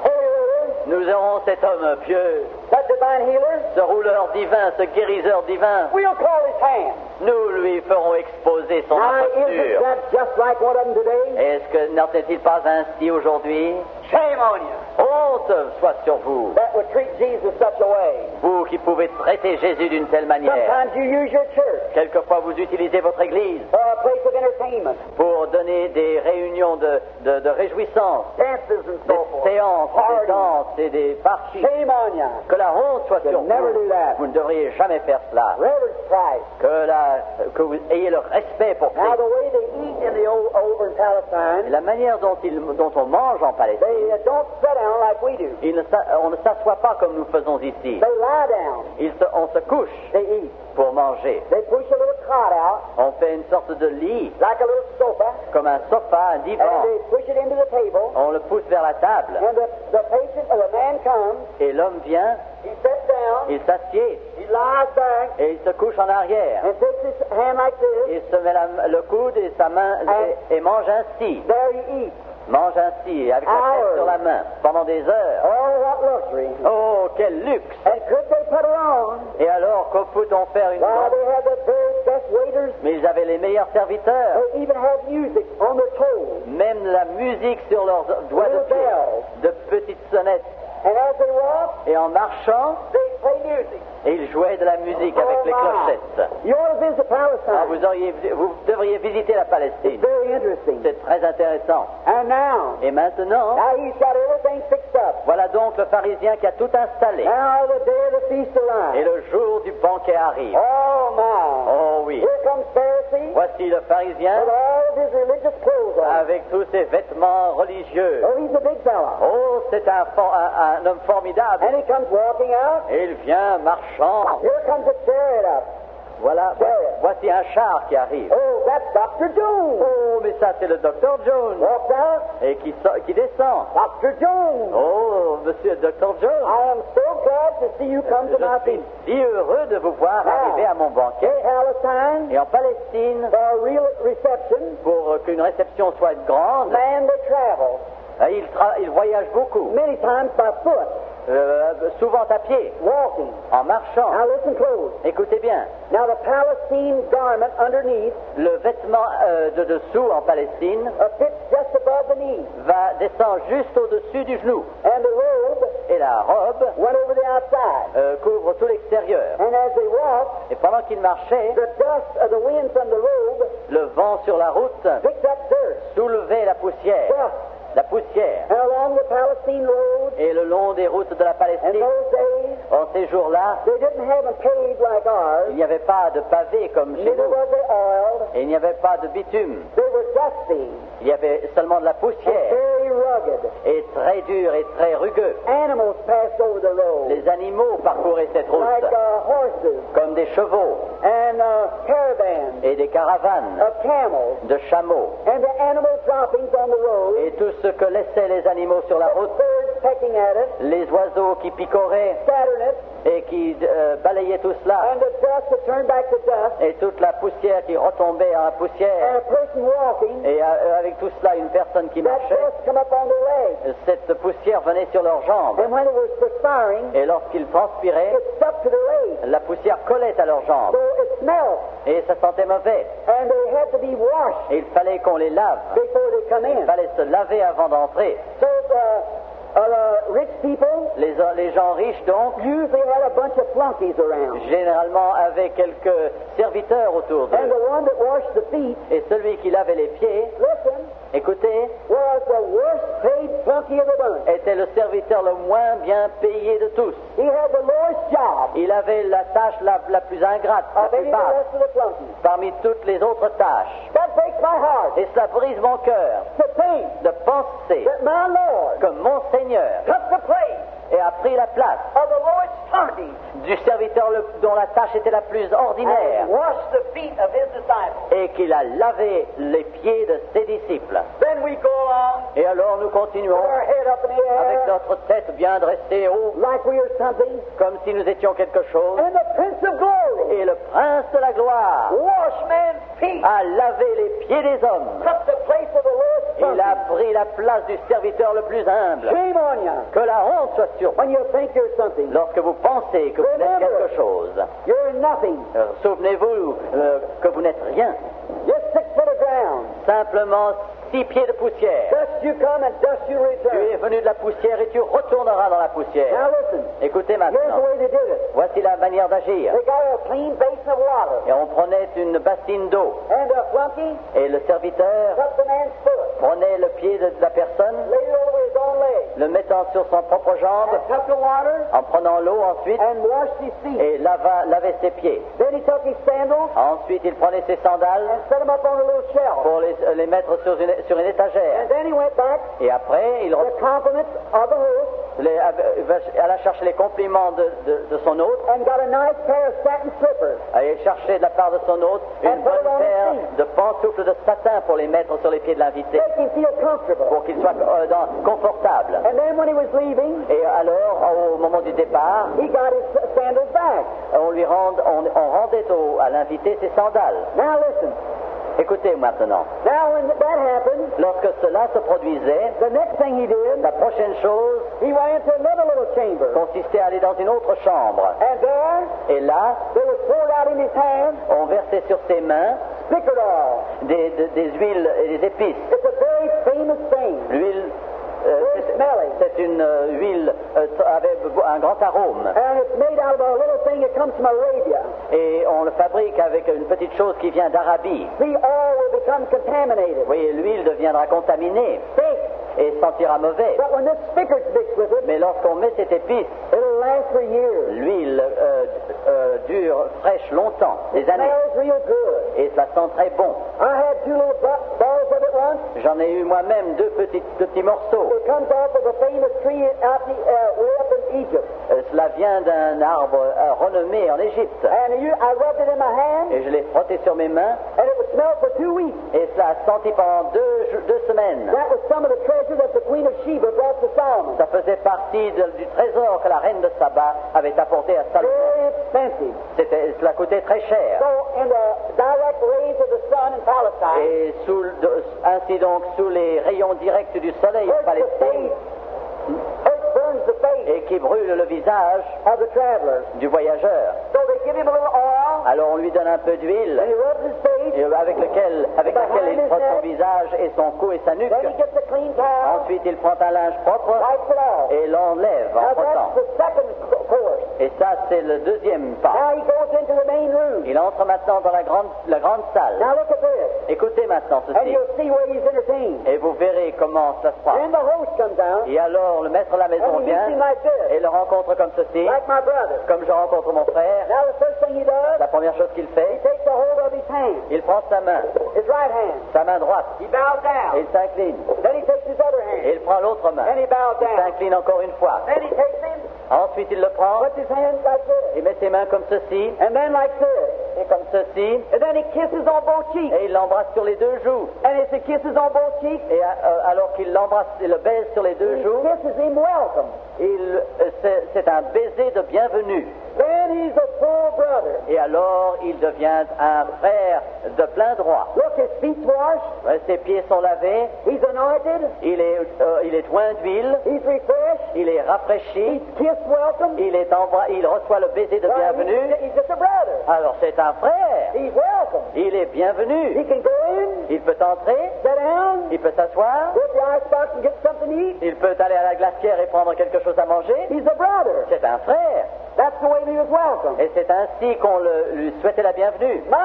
holy roller, nous aurons cet homme pieux, that divine healer. ce rouleur divin, ce guérisseur divin. We'll call his hand. Nous lui ferons exposer son Now, isn't imposture. that just like one of them today? Est-ce que n'en est-il pas ainsi aujourd'hui? Shame on you. Honte soit sur vous, That would treat Jesus such a way. vous qui pouvez traiter Jésus d'une telle manière. Sometimes you use your church Quelquefois, vous utilisez votre église for a place of entertainment, pour donner des réunions de réjouissance, dances and des so forth. séances, des Parties. danses et des parties. Shame on you. Que la honte soit sur You'll never do vous. that. Vous ne devriez jamais faire cela. Reverence Christ. Que vous ayez le respect pour Now, Christ. the way they eat in the over in Palestine, La manière dont on mange en Palestine, they don't sit down like we do. on ne s'assoit pas comme nous faisons ici. They lie down. On se couche They eat. pour manger. They push a little cot out, On fait une sorte de lit, like a little sofa, comme un sofa, un and divan. they push it into the table. On le pousse vers la table. And the patient or the man comes, Et l'homme vient, he sits down, il s'assied he lies back, et il se couche en arrière. and takes his hand like this. Il se met le coude et sa main et mange ainsi. There he eats. Mange ainsi, avec la tête sur la main, pendant des heures. Oh, what luxury. Oh, quel luxe! And could they put her on? Et alors, que peut-on faire une Why, danse? they had the very best waiters. Mais ils avaient les meilleurs serviteurs. They even had music on their toes. Même la musique sur leurs doigts de Little pied. bells. De petites sonnettes. And as they walk, Et en marchant, they play music. et ils jouaient de la musique avec Oh, les my. clochettes. You ought to visit Ah, Palestine. vous devriez visiter la It's Palestine. very interesting. C'est très intéressant. And now Et maintenant, he's got everything fixed up. voilà donc le pharisien qui a tout installé. Now the day of the feast Et arrives. le jour du banquet arrive. Oh, my. Oh oui. Here comes Pharisee Voici le pharisien with all of his religious clothes on. avec tous ses vêtements religieux. Oh, he's a big fella. Oh, c'est un homme formidable. And he comes walking out. Et il vient marchant. Here comes a chariot up. Voilà, voici un char qui arrive. Oh, that's Dr. Jones. Oh, mais ça c'est le docteur Jones. Walks out. Et qui descend. Dr. Jones. Oh, monsieur le docteur Jones. I am so glad to see you come to my Je suis feast. si heureux de vous voir arriver à mon banquet. In Palestine, Et en Palestine, for a real reception, pour qu'une réception soit grande, man, they travel. il voyage beaucoup. Many times by foot, Souvent à pied, walking. en marchant. Now listen close. Écoutez bien, Now the Palestine garment underneath le vêtement de dessous en Palestine fits just above the knee. descend juste au-dessus du genou. And the robe Et la robe went over the outside. couvre tout l'extérieur. And as they walked, Et pendant qu'il marchait, the dust of the wind from the robe le vent sur la route picked up dirt, soulevait la poussière. dust. La poussière. And along the Palestine road, Et le long des routes de la in Palestine, those days, en ces jours-là, they didn't have them paved like ours. il n'y avait pas de pavé comme chez Neither nous. was they oiled. Et il n'y avait pas de bitume. They were dusty Il y avait seulement de la and poussière. very rugged. Et très dur et très rugueux. Animals passed over the road, Les animaux parcouraient cette route, like horses comme des chevaux and caravans et des caravanes of camels. de chameaux. And the animal droppings on the road, Et tout ce que laissaient les animaux sur la route, birds pecking at it, les oiseaux qui picoraient, scattering it, et qui balayait tout cela, and the dust that turned back to dust, et toute la poussière qui retombait en and poussière, a person walking, et avec tout cela une personne qui that marchait, dust come up on their legs. cette poussière venait sur leurs jambes, And when it was perspiring, et lorsqu'ils transpiraient, it stuck to their legs. la poussière collait à leurs jambes, So it smelled. et ça sentait mauvais, And they had to be washed et il fallait qu'on les lave, before they come il in. fallait se laver avant d'entrer. So rich people Les gens riches donc, usually had a bunch of flunkies around. généralement avaient quelques serviteurs autour And d'eux, the one that washed the feet, et celui qui lavait les pieds, listen, écoutez, was the worst paid flunky of the bunch. était le serviteur le moins bien payé de tous. He had the lowest job Il avait la tâche la plus ingrate, la of plus any of the basse, rest of the flunkies. parmi toutes les autres tâches. That breaks my heart Et cela brise mon cœur to think de penser that my Lord que mon Seigneur took the place a pris la place of the lowest flunkies du serviteur dont la tâche était la plus ordinaire, and washed the feet of his disciples. et qu'il a lavé les pieds de ses disciples. Then we go along, Et alors nous continuons with our head up in the avec air, notre tête bien dressée haut, like we are something, comme si nous étions quelque chose, and the Prince of Glory et le prince de la gloire washed man's feet, a lavé les pieds des hommes. took the place of the lowest Il a flunky. pris la place du serviteur le plus humble. Shame on you Que la honte soit sur vous when you think you're something. lorsque vous pensez que vous êtes quelque chose. You're nothing. Souvenez-vous que vous n'êtes rien. Just 6 foot of ground. Simplement 6 pieds de poussière. Dust you come and dust you Tu es return. venu de la poussière et tu retourneras dans la Now poussière. listen. Écoutez Here's the maintenant. way they did it. Voici la manière d'agir. They got a clean basin of water. Et on prenait une bassine d'eau. And a flunky Et le serviteur took the man's foot, prenait le pied de la personne, laid it over his own leg, le mettant sur son propre jambe, and took the water en prenant l'eau ensuite, and washed his feet. et lavait ses pieds. Then he took his sandals Ensuite, il prenait ses sandales and set them up on a little shelf. pour les mettre sur une étagère. And then he went back Et après, il the compliments of the host alla chercher les compliments de son hôte, and got a nice pair of satin slippers. allait chercher de la part de son hôte une bonne paire de pantoufles de satin pour les mettre sur les pieds de l'invité, Make him feel comfortable. pour qu'il soit confortable. And then when he was leaving, Et alors, au moment du départ, he got his sandals back. on rendait à l'invité ses sandales. Now listen. Écoutez maintenant, Now when that happened, lorsque cela se produisait, the next thing he did, la prochaine chose he went into another little chamber. consistait à aller dans une autre chambre. And there, Et là, there was poured out in his hand on versait sur ses mains spikenard oil. des huiles et des épices. It's a very famous thing. L'huile, Very smelly. c'est une huile avec un grand arôme. And it's made out of a little thing that comes from Arabia. Et on le fabrique avec une petite chose qui vient d'Arabie. The oil will become contaminated. Vous voyez, l'huile deviendra contaminée Thick. et sentira mauvais. But when this spikenard's mixed with it, Mais lorsqu'on met cette épice, it'll last for years. l'huile dure fraîche longtemps, des années. Smells real good. Et ça sent très bon. I had 2 little balls of it once. J'en ai eu moi-même deux petits morceaux. It comes off of a famous tree out way up in Egypt. Cela vient d'un arbre renommé en Égypte. And I rubbed it in my hand, Et je l'ai frotté sur mes mains. and it would smell for 2 weeks. Et cela a senti pendant deux semaines. That was some of the treasure that the Queen of Sheba brought to Solomon. Ça faisait partie du trésor que la reine de Saba avait apporté à Salomon. Very expensive. Cela coûtait très cher. So in the direct rays of the sun in Palestine, Et ainsi donc, sous les rayons directs du soleil en hurts the Palestine, face, burns the face et qui brûle le visage of the travelers. du voyageur. So they give him a little oil, Alors on lui donne un peu d'huile and he rubs his face. et avec laquelle il frotte son visage et son cou et sa nuque. Then he gets a clean towel, Ensuite, il prend un linge propre wipes it off. et l'enlève en Now frottant. that's the second course. Et ça, c'est le deuxième pas. Now he goes into the main room. Il entre maintenant dans la grande salle. Now look at this, Écoutez maintenant and ceci, you'll see where he's entertained. et vous verrez comment ça se passe. Then the host comes out, Et alors, le maître de la maison and he meets vient him like this, et le rencontre comme ceci, like my brother. comme je rencontre mon frère. Now the first thing he does, La première chose qu'il he fait, takes a hold of his hand, il prend sa main, his right hand. sa main droite, He bows et down. il s'incline. Then he takes his other Et hand, il prend l'autre main, and he bows il down. s'incline encore une fois. Then he takes him, Ensuite, il le prend, puts his hand like this, il met ses mains comme ceci, and then like this. comme ceci, and then he kisses on both cheeks. et il l'embrasse sur les deux joues. And as he kisses on both cheeks, Et alors qu'il l'embrasse et le baise sur les deux he joues, kisses him welcome. c'est un baiser de bienvenue. Then he's a full brother. Et alors il devient un frère de plein droit. Look, his feet's washed. Ses pieds sont lavés, He's anointed. il est oint d'huile, He's refreshed. il est rafraîchi, He's kissed welcome. il reçoit le baiser de bienvenue. He's just a brother. Alors c'est un frère, He's welcome. il est He bienvenu. can go in, Il peut entrer, sit down, il peut s'asseoir, go to the icebox and get something to eat. il peut aller à la glacière et prendre quelque chose à manger. He's a brother. C'est un frère. That's the way he was welcome. Et c'est ainsi qu'on lui souhaitait la bienvenue. My,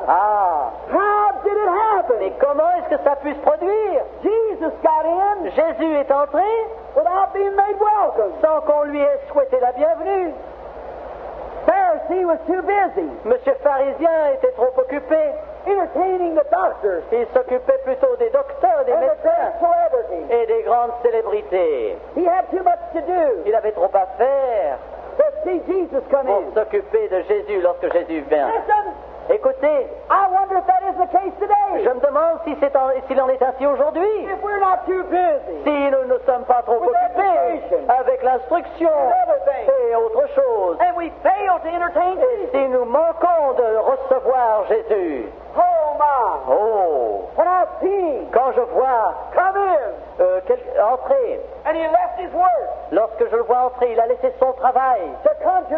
Ah, how did it happen? mais comment est-ce que ça pu se produire? Jesus got in Jésus est entré without being made welcome. sans qu'on lui ait souhaité la bienvenue. Pharisee was too busy Monsieur pharisien était trop occupé. entertaining the doctors Il s'occupait plutôt des docteurs, des and the médecins great celebrities. et des grandes célébrités. He had too much to do Il avait trop à faire to see Jesus come pour in. s'occuper de Jésus lorsque Jésus vient. Listen, Écoutez, I wonder if that is the case today. je me demande si s'il en est ainsi aujourd'hui. If we're not too busy Si nous ne sommes pas trop With occupés education. avec l'instruction and everything, et autre chose, and we fail to entertain et Jesus. si nous manquons de recevoir Jésus, Oh my! oh, When I see quand je vois come in, entrer, and he left his work lorsque je le vois entrer, il a laissé son travail to come to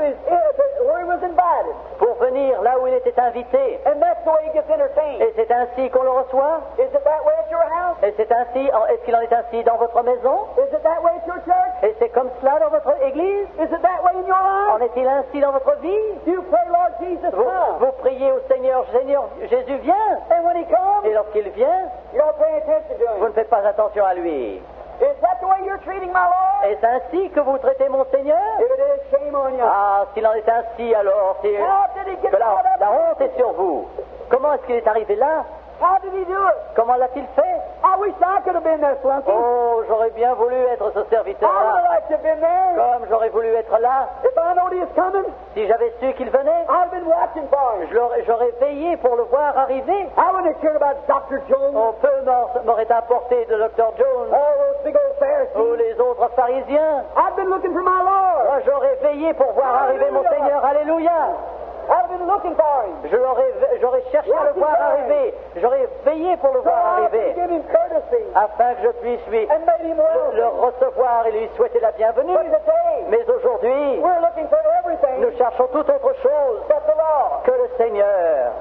where he was invited, pour venir là où il était invité. and that's the way he gets entertained. Et c'est ainsi qu'on le reçoit. Is it that way at your house? Et c'est ainsi, est-ce qu'il en est ainsi dans votre maison? Is it that way at your church? Et c'est comme cela dans votre église? Is it that way in your En life? est-il ainsi dans votre vie? Do you pray, Lord Jesus, Vous, come? vous priez au Seigneur, Seigneur, Jésus vient. And when he comes, Et lorsqu'il vient, you don't pay attention to vous him. ne faites pas attention à lui. Is that the way you're treating my Lord? Est-ce ainsi que vous traitez mon Seigneur? If it is, shame on you. Ah, s'il en est ainsi, alors c'est How did he get que out of la it? honte est sur vous. Comment est-ce qu'il est arrivé là? How did he do it? Comment l'a-t-il fait? I wish I could have been there, flunky. Oh, j'aurais bien voulu être ce I would have serviteur-là. liked to have been there. Comme j'aurais voulu être là. If I knowed he was coming, Si j'avais su qu'il venait, I'd have been watching for him. j'aurais veillé pour le voir arriver. I wouldn't have cared about Dr. Jones, Oh, peu m'aurait apporté de Dr. Jones all those big old ou Pharisees. les autres pharisiens. I've been looking for my Lord. Moi, j'aurais veillé pour voir arriver mon Seigneur. Alléluia. I've been looking for him. J'aurais cherché à le voir arriver. J'aurais veillé pour le So voir I could arriver. give him courtesy Afin que je puisse lui and made him le welcome. recevoir et lui souhaiter la bienvenue. But today, Mais aujourd'hui, we're looking for everything nous cherchons toute autre chose but the Lord. que le Seigneur.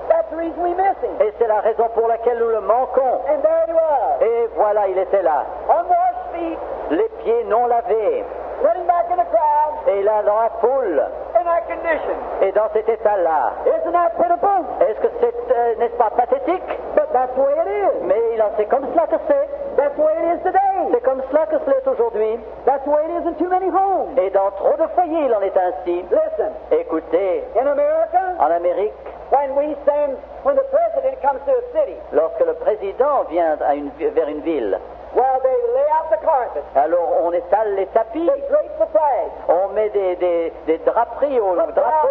That's the reason we miss him. Et c'est la raison pour laquelle nous le manquons. And there he was, Et voilà, il était là. unwashed feet, Les pieds non lavés. running back in the crowd Et là, dans la foule. in that condition. Et dans cet état-là. Isn't that pitiful? Est-ce que c'est, n'est-ce pas pathétique? But that's the way it is. Mais c'est comme cela que c'est. That's the way it is today. C'est comme cela que cela est aujourd'hui. That's the way it is in too many homes. Et dans trop de foyers, il en est ainsi. Listen, Écoutez, in America, en Amérique, when the president comes to a city, lorsque le président vient vers une ville, well, they lay out the carpet, alors on étale les tapis, they drape the flag, on met des draperies au drapeau,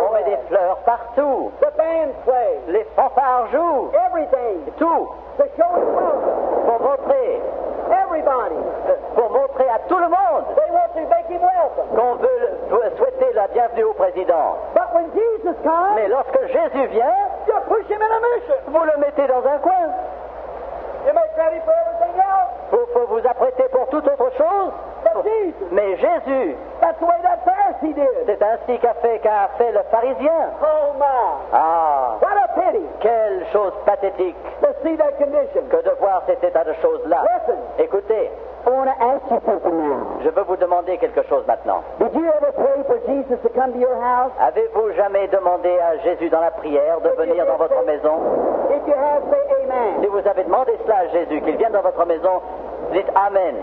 on met des fleurs partout, the bands play, les fanfares jouent, everything, tout, to show his welcome. pour montrer à tout le monde They want to make him welcome. qu'on veut souhaiter la bienvenue au président. But when Jesus comes, Mais lorsque Jésus vient, you push him in a mission. vous le mettez dans un coin. You make ready for everything else. Faut vous apprêter pour toute autre chose. But Jesus, Mais Jésus, that's the way that Pharisee did. c'est ainsi qu'a fait le pharisien. Oh my. Ah, What a pity quelle chose pathétique to see that condition. que de voir cet état de choses-là. Listen, Écoutez, I want to ask you something now. je veux vous demander quelque chose maintenant. Did you ever pray for Jesus to come to your house? Avez-vous jamais demandé à Jésus dans la prière de venir dans votre maison? If you have, say amen. Si vous avez demandé cela à Jésus, qu'il vienne dans votre maison, dites Amen.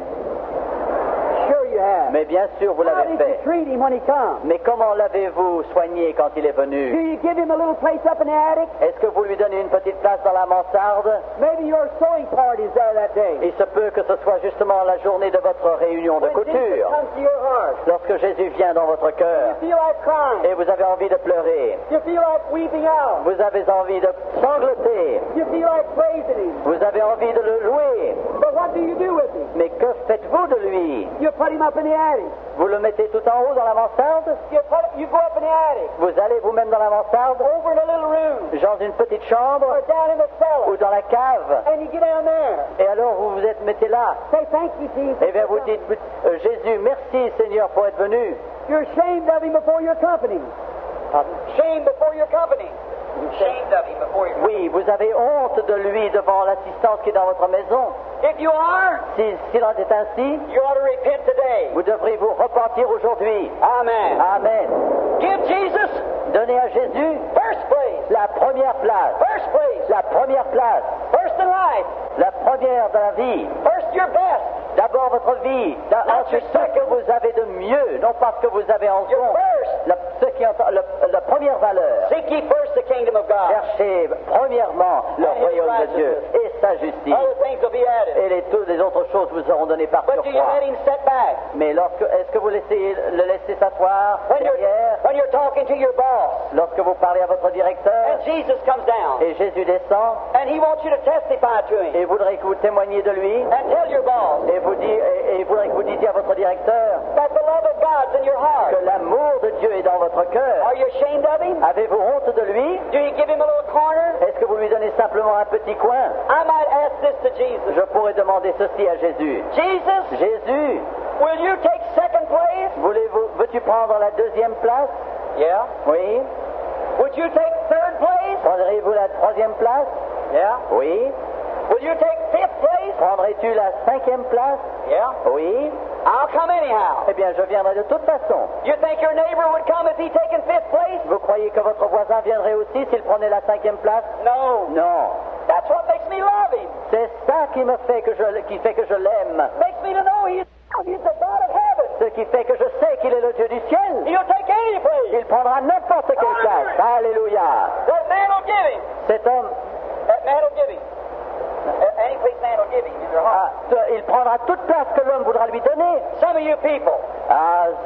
Sure you have. Mais bien sûr, vous How l'avez did you fait. treat him when he comes? Mais comment l'avez-vous soigné quand il est Do venu? you give him a little place up in the attic? Est-ce que vous lui donnez une petite place dans la mansarde? Maybe your sewing party's there that day. Il se peut que ce soit justement la journée de votre réunion de When Jesus couture. comes to your heart, Lorsque Jésus vient dans votre cœur you feel like crying. et vous avez envie de pleurer, You feel like weeping out. vous avez envie de sangloter, You feel like praising him. vous avez envie de le louer. But what do you do with him? Mais que faites-vous de lui? You put him up in the attic. Vous le mettez tout en haut dans la mansarde? You go up in the attic, Vous allez vous-même dans la mansarde? over in a little room, Dans une petite chambre? or down in the Ou cellar, dans la cave? and you get down there. Et alors vous vous êtes mettez là? Say, thank you, Jesus. Eh bien vous dites, Jésus, merci Seigneur pour être venu. You're ashamed of him before your company. Shame before your company. Ashamed of him before your Oui, vous avez honte de lui devant l'assistance qui est dans votre maison. If you are, S'il en est ainsi, you ought to repent today. vous devrez vous repentir aujourd'hui. Amen. Amen. Give Jesus Donnez à Jésus first place. la première place. First place. La première place. First in life. La première de la vie. First your best. D'abord votre vie. Ensuite ce que vous avez de mieux, non pas ce que vous avez en Your fond. first. Ce qui est la première valeur. Seek ye first the kingdom of God. Cherchez premièrement le And his royaume de Dieu et sa justice. Other things will be added. Et toutes les autres choses vous seront données par But do you surcroît. let him sit back? Mais est-ce que vous le laissez s'asseoir derrière When you're talking to your boss, lorsque vous parlez à votre directeur and Jesus comes down, et Jésus descend and he wants you to testify to him, et voudrait que vous témoigniez de lui and tell your boss et voudrait que vous disiez à votre directeur that the love of God's in your heart. que l'amour de Dieu est dans votre cœur. Are you ashamed of him? Avez-vous honte de lui? Do you give him a little corner? Est-ce que vous lui donnez simplement un petit coin? I might ask this to Jesus. Je pourrais demander ceci à Jésus. Jesus, Jésus, will you take second place? veux-tu prendre la deuxième place? Yeah. Oui. Would you take third place? Prendrez-vous la troisième place? Yeah. Oui. Will you take fifth place? Prendrais-tu la cinquième place? Yeah. Oui. I'll come anyhow. Eh bien, je viendrai de toute façon. You think your neighbor would come if he taken fifth place? Vous croyez que votre voisin viendrait aussi s'il prenait la cinquième place? No. Non. That's what makes me love him. C'est ça qui fait que je l'aime. Makes me to know he's the God of heaven. Ce qui fait que je sais qu'il est le Dieu du ciel. He'll take any place. Il prendra n'importe quelle place. Alléluia. That man will give him. Cet homme, That man will give him. Any place man will give him in their heart. il prendra toute place que l'homme voudra lui donner. Some of you people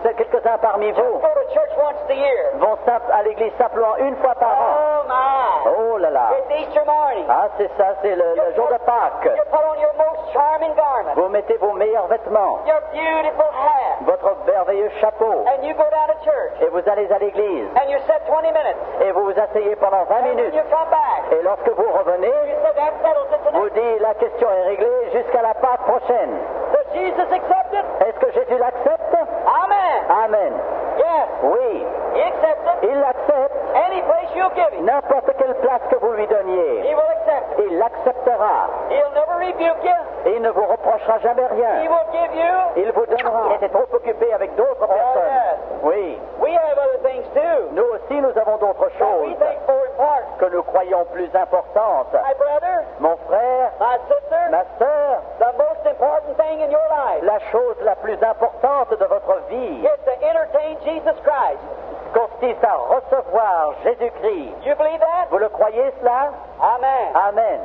C'est quelques-uns parmi just vous go to church once a year. vont à l'église simplement une fois par an. Oh my. Oh là là. It's Easter morning. C'est ça, c'est le jour de Pâques. You put on your most charming garment, Vous mettez vos meilleurs vêtements, your beautiful hat, votre merveilleux chapeau, and you go down to church, et vous allez à l'église, and you sit 20 minutes, et vous vous asseyez pendant 20 and when minutes. you come back, Et lorsque vous revenez, you said that settles it vous tonight. dites la question est réglée jusqu'à la Pâque prochaine. Does Jesus accept it? Est-ce que Jésus l'accepte? Amen. Amen. Yes, Oui, he accepts it. il l'accepte. Any place you'll give him, N'importe quelle place que vous lui donniez, he will accept it. il l'acceptera. He'll never rebuke you. Et il ne vous reprochera jamais He rien. will give you. Il vous donnera. Il était trop occupé avec d'autres personnes. yes. Oui. We have other things too Nous aussi, nous avons d'autres that we choses think more important. que nous croyons plus importantes. My brother, Mon frère, my sister, ma sœur, the most important thing in your life la chose la plus importante de votre vie is to entertain Jesus Christ. consiste à recevoir Jésus-Christ. You believe that? Vous le croyez cela? Amen. Amen.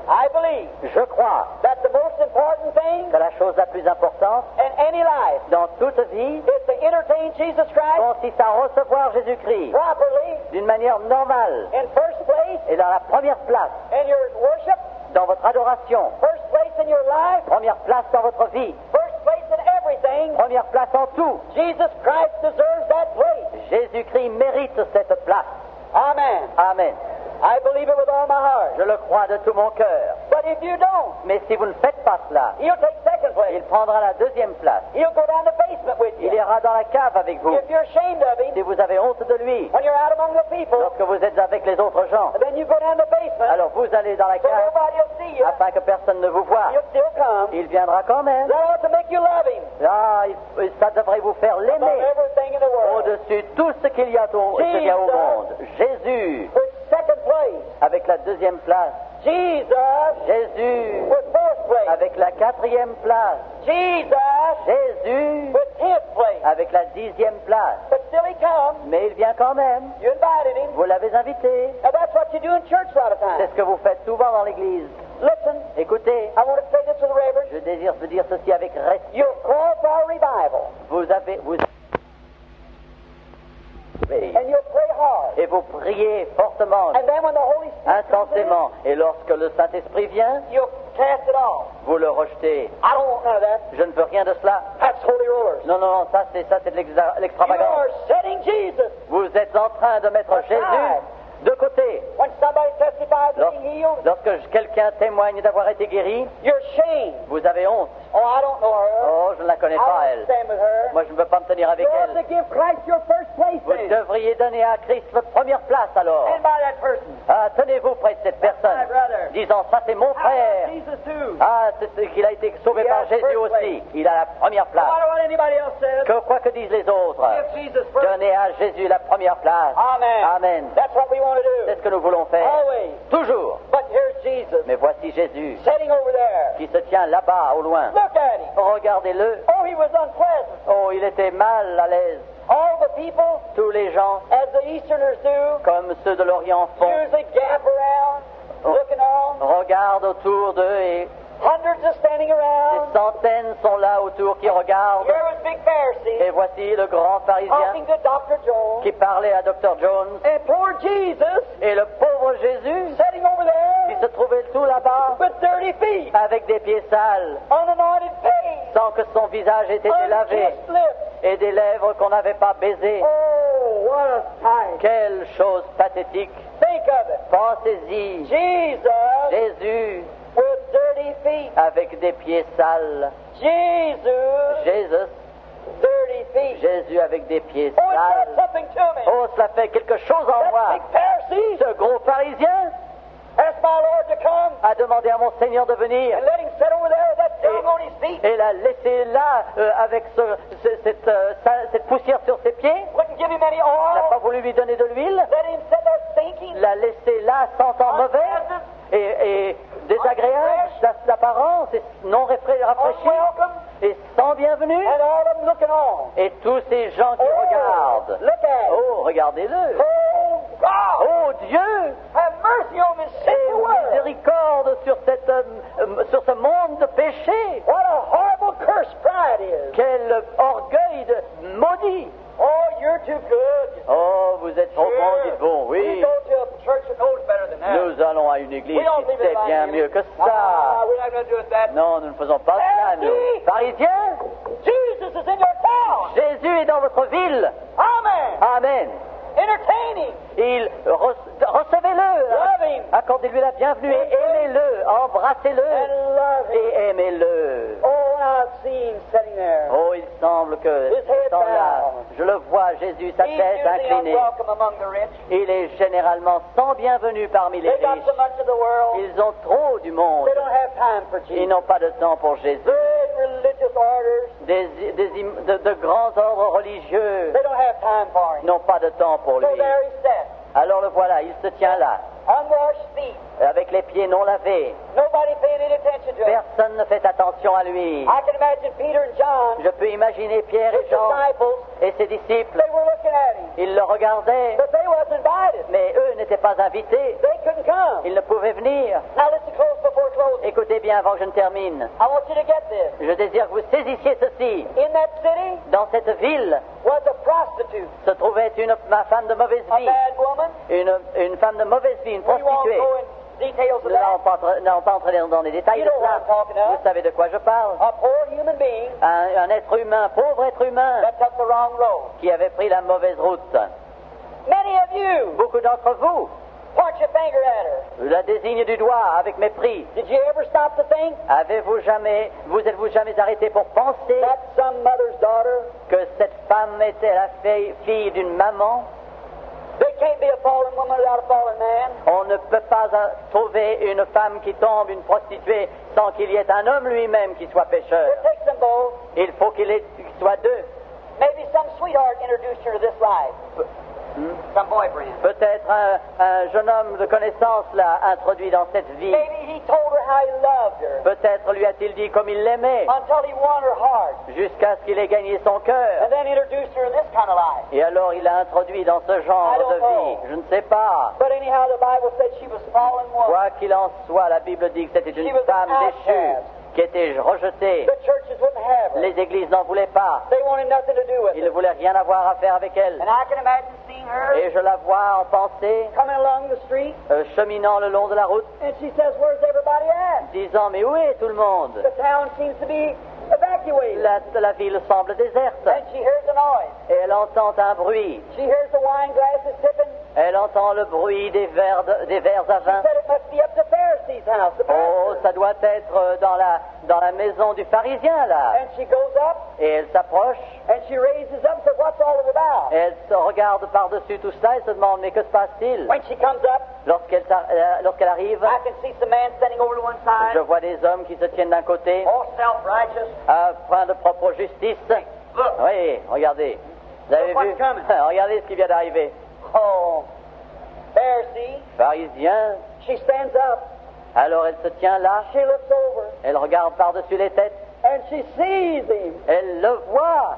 I believe Je crois that the most important thing que la chose la plus importante in any life dans toute vie is to entertain Jesus Christ consiste à recevoir Jésus-Christ properly d'une manière normale in first place et dans la première place in your worship, dans votre adoration, first place in your life, première place dans votre vie, first place in everything. première place en tout. Jesus Christ deserves that place. Jésus-Christ mérite cette place. Amen. Amen. I believe it with all my heart. Je le crois de tout mon cœur. But if you don't, Mais si vous ne faites pas cela, he'll take second place. il prendra la deuxième place. He'll go down the basement with Il you. ira dans la cave avec vous. If you're ashamed of him, Si vous avez honte de lui, when you're out among the people, lorsque vous êtes avec les autres gens, then you go down the basement alors vous allez dans la so cave nobody will see you. afin que personne ne vous voie. He'll still come. Il viendra quand même. That ought to make you love him Ça devrait vous faire above l'aimer everything in the world. au-dessus de tout ce qu'il y a au monde. Jésus, With second place. avec la deuxième place. Jesus Jésus, with fourth place. avec la quatrième place. Jesus Jésus, with avec la 10e place. But still he comes. Mais il vient quand même. You invited him. Vous l'avez invité. Now that's what you do in church a lot of C'est times. ce que vous faites souvent dans l'église. Listen, Écoutez, I want to say this with reverence. je désire vous dire ceci avec respect. You'll call for a revival, and you'll pray hard. et vous priez fortement, And then when the Holy Spirit comes in, intensément. Et lorsque le Saint-Esprit vient, you'll cast it off. vous le rejetez. I don't want none of that. Je ne veux rien de cela. That's holy rollers. Non, non, non, ça c'est de You l'extravagance. are setting Jesus. Vous êtes en train de mettre That's Jésus right. de côté. When somebody testifies of being healed, Lorsque quelqu'un témoigne d'avoir été guéri, you're shamed. vous avez honte. Oh, I don't know her. Oh, je ne la connais I pas, don't elle. stand with her. Moi, je ne veux pas me tenir avec You ought to elle. give Christ your first place Vous then. devriez donner à Christ votre première place alors. Stand by that person. Ah, tenez-vous près de cette personne, my brother. disant ça c'est mon I frère. love Jesus too. Ah, c'est qu'il a été sauvé He par has Jésus first aussi. Il a la première I place. don't know what anybody else says. Que quoi que disent les autres, Give Jesus first. donnez à Jésus la première place. Amen. Amen. That's what we want to C'est do. ce que nous voulons faire. Always. Toujours. But here's Jesus Mais voici Jésus sitting over there. qui se tient là-bas au loin. Look at him. Regardez-le. Oh, he was unpleasant. Oh, il était mal à l'aise. All the people, Tous les gens, as the Easterners do, comme ceux de l'Orient font, usually gap around, looking on. regardent autour d'eux et Hundreds are standing des around. centaines sont là autour qui regardent. Here was Big Pharisee Et voici le grand pharisien talking to Dr. Jones. qui parlait à Dr. Jones. And poor Jesus Et le pauvre Jésus sitting over qui there se trouvait tout là-bas with dirty feet, avec des pieds sales, unanointed face, sans que son visage ait été lavé unkissed lips. et des lèvres qu'on n'avait pas baisées. Oh, what a sight. Quelle chose pathétique. Think of it. Pensez-y, Jesus Jésus with dirty feet. avec des pieds sales. Jesus, Jésus, dirty feet. Jésus avec des pieds Oh, it sales. does something to me. Oh, cela fait quelque chose en That moi. big Pharisee Ce gros pharisien asked my Lord to come a demandé à mon Seigneur de venir and let him sit over there with that dung on his feet. et l'a laissé là avec cette poussière sur ses pieds. Wouldn't give him any N'a pas oil. voulu lui donner de l'huile. Let him sit there stinking. L'a laissé là sentant mauvais et désagréable d'apparence et non rafraîchi Unwelcome. et sans bienvenue. And all of them looking on. Et tous ces gens qui regardent. Look at him. Oh, regardez-le. Oh, God. Oh Dieu, Have mercy on this aie sinful world. miséricorde sur sur ce monde de péché. What a horrible curse pride is. Quel orgueil de maudit. Oh, you're too good. Oh, vous êtes trop bon, dites-vous. We Oui, go to a church that knows better than that. nous allons à une église We don't qui leave it sait bien like mieux que Ah, ça. we're not going to do it that. Non, nous ne faisons pas cela, nous. Pharisiens, Jesus is in your town. Jésus est dans votre ville. Amen. Amen. Entertaining. Recevez-le. Love him. Accordez-lui la bienvenue et aimez-le. Embrassez-le And love him. et aimez-le. Oh, I see him sitting there. Oh, il semble que His head ce temps-là, bowed. je le vois, Jésus, sa He's tête usually inclinée. unwelcome among the rich. Il est généralement sans bienvenue parmi les They got riches. so much of the world. Ils ont trop du monde. They don't have time for Ils Jesus. n'ont pas de temps pour Jésus. Big religious orders. De grands ordres religieux They don't have time for him. n'ont pas de temps pour So lui. there he sat. Alors le voilà, il se tient là, Unwashed feet. avec les pieds non lavés. Nobody paying any attention to him. Personne ne fait attention à lui. I can imagine Peter and John, Je peux imaginer Pierre et his Jean disciples, et ses disciples. they were looking at him. Ils le regardaient, But they wasn't invited. mais eux n'étaient pas invités. They couldn't come. Ils ne pouvaient venir. Now listen close before closing. Écoutez bien avant que je ne termine. I want you to get this. Je désire que vous saisissiez ceci. In that city Dans cette ville was a prostitute, se trouvait une femme de mauvaise a vie. bad woman. Une femme de mauvaise vie, une We won't prostituée. go in details of Nous n'allons that. pas entrer dans les détails You de know what cela. I'm talking about. Vous savez de quoi je parle. A poor human being Un être humain, pauvre être humain, that took the wrong road. qui avait pris la mauvaise route. Many of you Beaucoup d'entre vous point your finger at her. la désignent du doigt avec mépris. Did you ever stop to think Vous êtes-vous jamais arrêté pour penser that's some mother's daughter? que cette femme était la fille d'une maman? There can't be a fallen woman without a fallen man. On ne peut pas trouver une femme qui tombe, une prostituée, sans qu'il y ait un homme lui-même qui soit pécheur. It takes them both. Il faut qu'il soit deux. Maybe some sweetheart introduced her to this life. Some boyfriend. Peut-être un jeune homme de connaissance l'a introduit dans cette vie. Maybe he told her how he loved her Peut-être lui a-t-il dit comme il l'aimait, until he won her heart, jusqu'à ce qu'il ait gagné son cœur. and then introduced her in this kind of life. Et alors il l'a introduit dans ce genre I don't de vie. know. Je ne sais pas. But anyhow, the Bible said she was fallen woman. Quoi qu'il en soit, la Bible dit que c'était She une was femme an déchue, outcast. qui était rejetée. The churches wouldn't have her. Les églises n'en voulaient pas. They wanted nothing to do with Ils ne it. voulaient rien avoir à faire avec elle. And I can imagine seeing her Et je la vois en pensée, coming along the street, cheminant le long de la route, and she says, "Where's everybody at?" disant, mais où est tout le monde? The town seems to be evacuated. La ville semble déserte. And she hears a noise. Et elle entend un bruit. She hears the wine glasses tipping. Elle entend le bruit des verres à She vin. said it must be up to Pharisee's house, the Oh, pastor. ça doit être dans la maison du pharisien, là. And she goes up, Et elle s'approche, and she raises up and says, "What's all of it about?" et elle se regarde par-dessus tout cela et se demande, mais que se passe-t-il? When she comes up, Lorsqu'elle arrive, I can see some man standing over to one je side, vois des hommes qui se tiennent d'un côté, all self-righteous. à fin de propre justice. Look, Oui, regardez. Vous avez Look what's vu? coming. Regardez ce qui vient d'arriver. oh, Pharisee. Pharisien. She stands up, Alors elle se tient là, she looks over, elle regarde par-dessus les têtes, and she sees him elle le voit,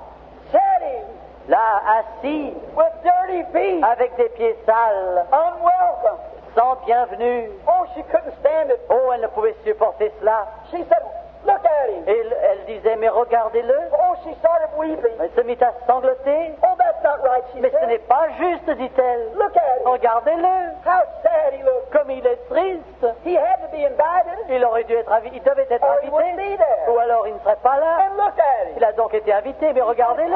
sitting là, assis, with dirty feet, avec des pieds sales, unwelcome. sans bienvenue. Oh, she couldn't stand it. Oh, elle ne pouvait supporter cela. She said, "Look at him." Et elle disait, mais regardez-le. Oh, she started weeping. Elle se mit à sangloter. Oh, that's not right, she Mais ce said. n'est pas juste, dit-elle. Look at him. Regardez-le, How sad he looks. comme il est triste. He had to be invited, Il aurait dû être invité, il devait être or he wouldn't invité. be there. Ou alors il ne serait pas là. And look at him. Il a donc été invité, mais regardez-le.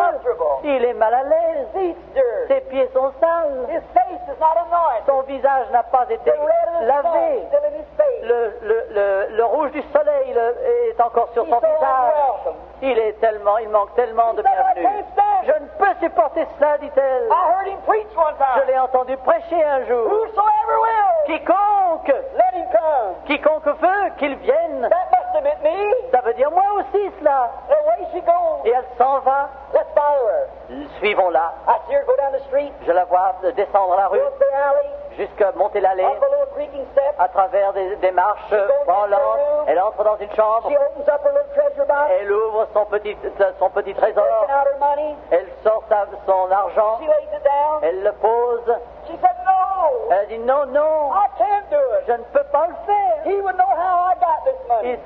Il est mal à l'aise. Feet stirred. Ses pieds sont sales. His face is not anointed. Son visage n'a pas été The red of the sun lavé. still in his face. Le rouge du soleil est encore sur He's son so visage. unwelcome. Il manque tellement de He said, "I bienvenue. can't stand Je it. ne peux supporter cela, dit-elle. I heard him preach one Je time. l'ai entendu prêcher un jour. Whosoever will, Quiconque, let him come." quiconque veut qu'il vienne. That must have meant me. Ça veut dire moi aussi cela. And away she goes. Et elle s'en va. Let's follow her. Suivons-la. I see her go down the street, Je la vois descendre la rue, go up the alley, jusqu'à monter l'allée, up the little creaking steps. à travers des marches branlantes. Elle entre dans une chambre. She opens up her little treasure box, Elle ouvre son petit trésor. taking out her money. Elle sort son argent. She lays it down. Elle le pose. She said, "No, Elle dit non, non, I can't do it. je ne peux pas le faire. He would know how I got this money.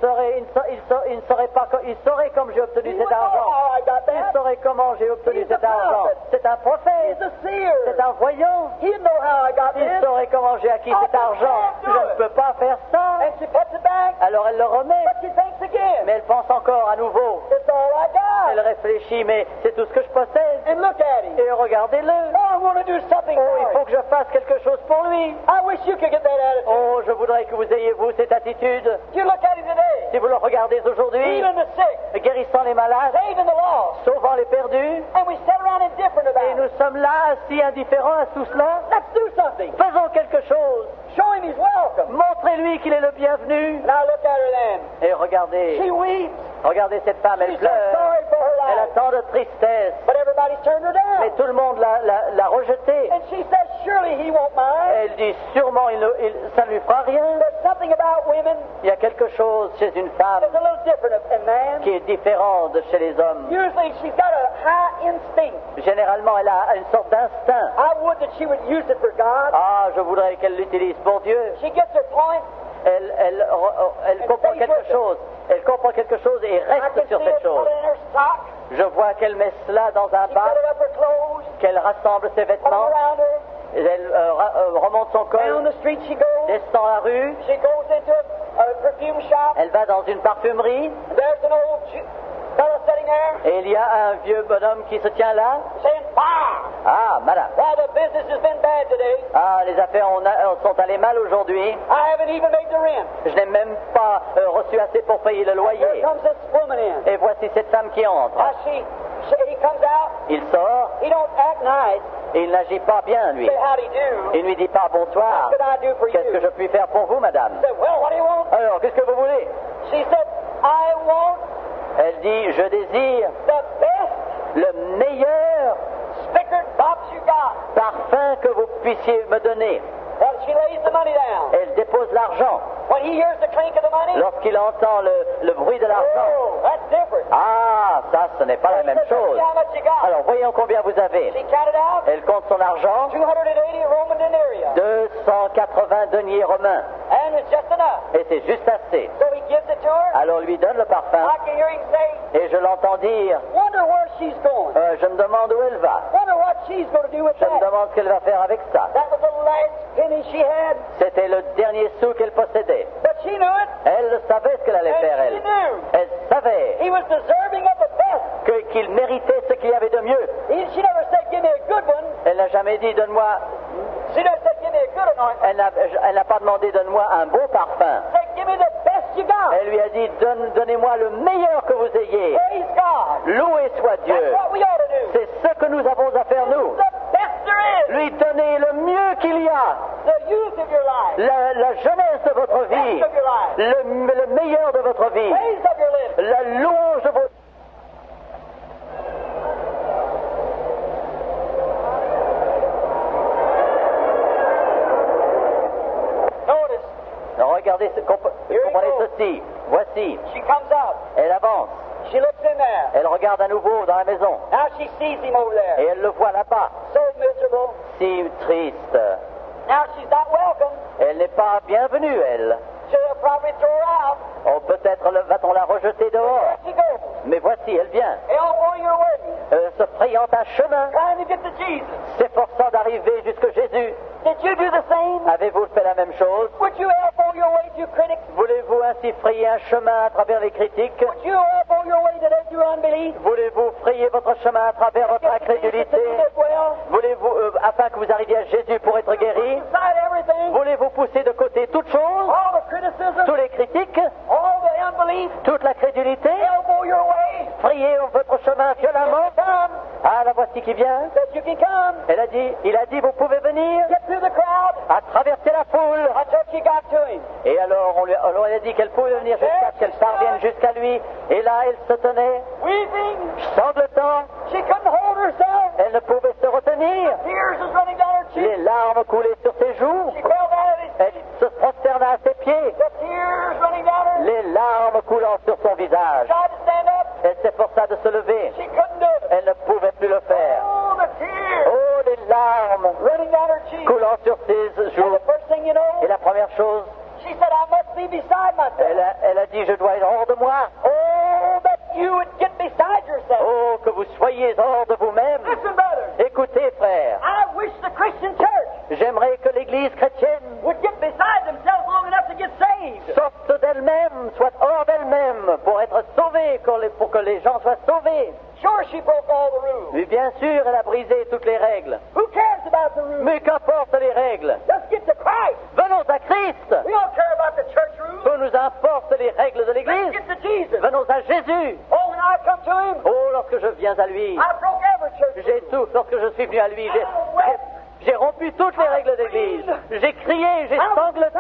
Il saurait comme j'ai obtenu He cet would know argent. how I got Il that. saurait comment j'ai obtenu He's cet a argent. prophet. C'est un He's prophète. a seer. C'est un voyant. He'd know how I got Il this." saurait comment j'ai acquis I cet just argent. can't do Je ne it. peux pas faire ça. And she puts it back, Alors elle le remet. but she thinks again. Mais elle pense encore à nouveau. It's all I Elle got. réfléchit, mais c'est tout ce que je possède. And look at him. Et regardez-le. Oh, I want to do something Oh, il for faut him. que je fasse quelque chose pour lui. I wish you could get that attitude. Oh, je voudrais que vous ayez, vous, cette attitude. You look at him today, Si vous le regardez aujourd'hui, healing the sick, guérissant les malades, saving the lost, sauvant les perdus, and we sit around indifferent et about nous it. sommes là, assis indifférents à tout cela. Let's do something. Faisons quelque chose. Show him he's welcome. Montrez-lui qu'il est le bienvenu. And I look at her then. Et regardez, She weeps. regardez cette femme, elle She's so pleure. sorry for her Elle a life. tant de tristesse. But everybody's turned her Mais down. tout le monde l'a rejetée. And she says, surely he won't mind. Elle dit sûrement ça ne lui fera rien. There's something about women Il y a quelque chose chez une femme that's a little different in man. qui est différent de chez les hommes. Usually she's got a high instinct. Généralement, elle a une sorte d'instinct. I would that she would use it for God. Ah, je voudrais qu'elle l'utilise pour Dieu. She gets her point. Elle comprend quelque chose. Elle comprend quelque chose et I reste can sur see cette her put chose. it in her sock. Je vois qu'elle met cela dans un She bac, gathered up her clothes, qu'elle rassemble ses all vêtements, around her. elle remonte son Down col, the street she goes. descend la rue, She goes into a perfume shop. elle va dans une parfumerie There's an old fellow sitting there et il y a un vieux bonhomme qui se tient là. saying, "Bah! Ah, madame. Well, the business has been bad today. Ah, les affaires sont allées mal aujourd'hui. I haven't even made the rent." Je n'ai même pas reçu assez pour payer le Here loyer. comes this woman in. Et voici cette femme qui entre. He comes out. Il sort He don't act nice. et il n'agit pas bien, lui. Say, "Howdy do." Il ne lui dit pas bonsoir. What could I do for Qu'est-ce que you? je puis faire pour vous, madame? He said, "Well, what do you want?" Alors, qu'est-ce que vous voulez? She said, "I want Elle dit, je désire the best le meilleur stickered box you got." parfum que vous puissiez me donner. Well, she lays the money down. Elle dépose l'argent. When he hears the clink of the money, Lorsqu'il entend le bruit de l'argent, oh, that's different. ah, ça, ce n'est pas la même chose. See how much you got. Alors, voyons combien vous avez. She counted out Elle compte son argent, 280 Roman denarii. 280 deniers romains. And it's just enough. Et c'est juste assez. So he gives it to her. Alors, lui donne le parfum, I can hear him say, et je l'entends dire, wonder where she's going. je me demande où elle va. Wonder what she's going to do with Je me that. demande ce qu'elle va faire avec ça. That was the last penny she had. C'était le dernier sou qu'elle possédait. But she knew it. Elle savait ce qu'elle allait faire, And she elle. knew Elle savait he was deserving of the best. qu'il méritait ce qu'il y avait de mieux. She never said, give me a good one. Elle n'a jamais dit, donne-moi... She never said, give me a good anointing. Elle n'a pas demandé, donne-moi un beau parfum. She said, give me the best you got. Elle lui a dit, donnez-moi le meilleur que vous ayez. Praise God. Loué soit Dieu. That's what we ought to do. C'est ce que nous avons à faire, nous. The best there is. Lui donner le mieux qu'il y a. The youth of your life. La jeunesse de votre The vie. best of your life. Le meilleur de votre vie. Praise of your living. La louange de votre... Notice, Regardez, comprenez ceci. Voici, she comes out. elle avance. She looks in there. Elle regarde à nouveau dans la maison. Now she sees him over Et there. elle le voit là-bas. So miserable. Si triste. Now she's not welcome. Elle n'est pas bienvenue, elle. She'll probably throw her out. Oh, peut-être va-t-on la rejeter dehors. There she goes. Mais voici, elle vient, Elbowing her way. se frayant un chemin, Trying to get to Jesus. s'efforçant d'arriver jusque Jésus. Did you do the same? Avez-vous fait la même chose? Would you elbow your way to critics? Voulez-vous ainsi frayer un chemin à travers les critiques? Would you elbow your way today through unbelief? Voulez-vous frayer votre chemin à travers votre incrédulité? Voulez-vous, afin que vous arriviez à Jésus pour être guéri? Inside everything, Voulez-vous pousser de côté toute chose? all the criticism, Tous les critiques? all the unbelief, Toute la crédulité? elbow your way. Frayez votre chemin violemment? Come, Ah, la voici qui vient. that you can come. Il a dit, vous pouvez venir Get through the crowd. à traverser la foule. Until she got to him. Et alors, on lui a dit qu'elle pouvait venir jusqu'à ce qu'elle parvienne jusqu'à lui. Et là, elle se tenait, Weeping, sanglotant. she couldn't hold herself. Elle ne pouvait se retenir. Tears was running down her Les cheeks. larmes coulaient sur ses joues. She fell down at his Elle feet. se prosterna à ses pieds. The tears running down her. Les larmes coulant sur son visage. Tried to stand up. Elle s'efforça de se lever. She couldn't do it. Elle ne pouvait plus le faire. Oh, the tears Oh, les larmes running down her cheeks. coulant sur ses And joues. the first thing you know, Et la première chose, she said, I must be beside myself. elle a dit, je dois être hors de moi. Oh, that you would get beside yourself. Oh, que vous soyez hors de vous-même. Listen, brother. Écoutez, frère, I wish the Christian church j'aimerais que l'Église chrétienne would get beside themselves long enough to get saved. sorte d'elle-même, soit hors d'elle-même, pour être sauvée, pour que les gens soient sauvés. Sure, she broke all the rules. Mais bien sûr, elle a brisé toutes les règles. Who cares about the rules? Mais qu'importe les règles. Let's get to Christ. Venons à Christ. We don't care about the church rules. Peu nous importe les règles de Let's l'Église. get to Jesus. Venons à Jésus. Oh, when I come to him, Oh, lorsque je viens à lui, I broke every church j'ai rule. tout. Lorsque je suis venu à lui, j'ai rompu toutes les règles d'Église. J'ai crié, j'ai sangloté,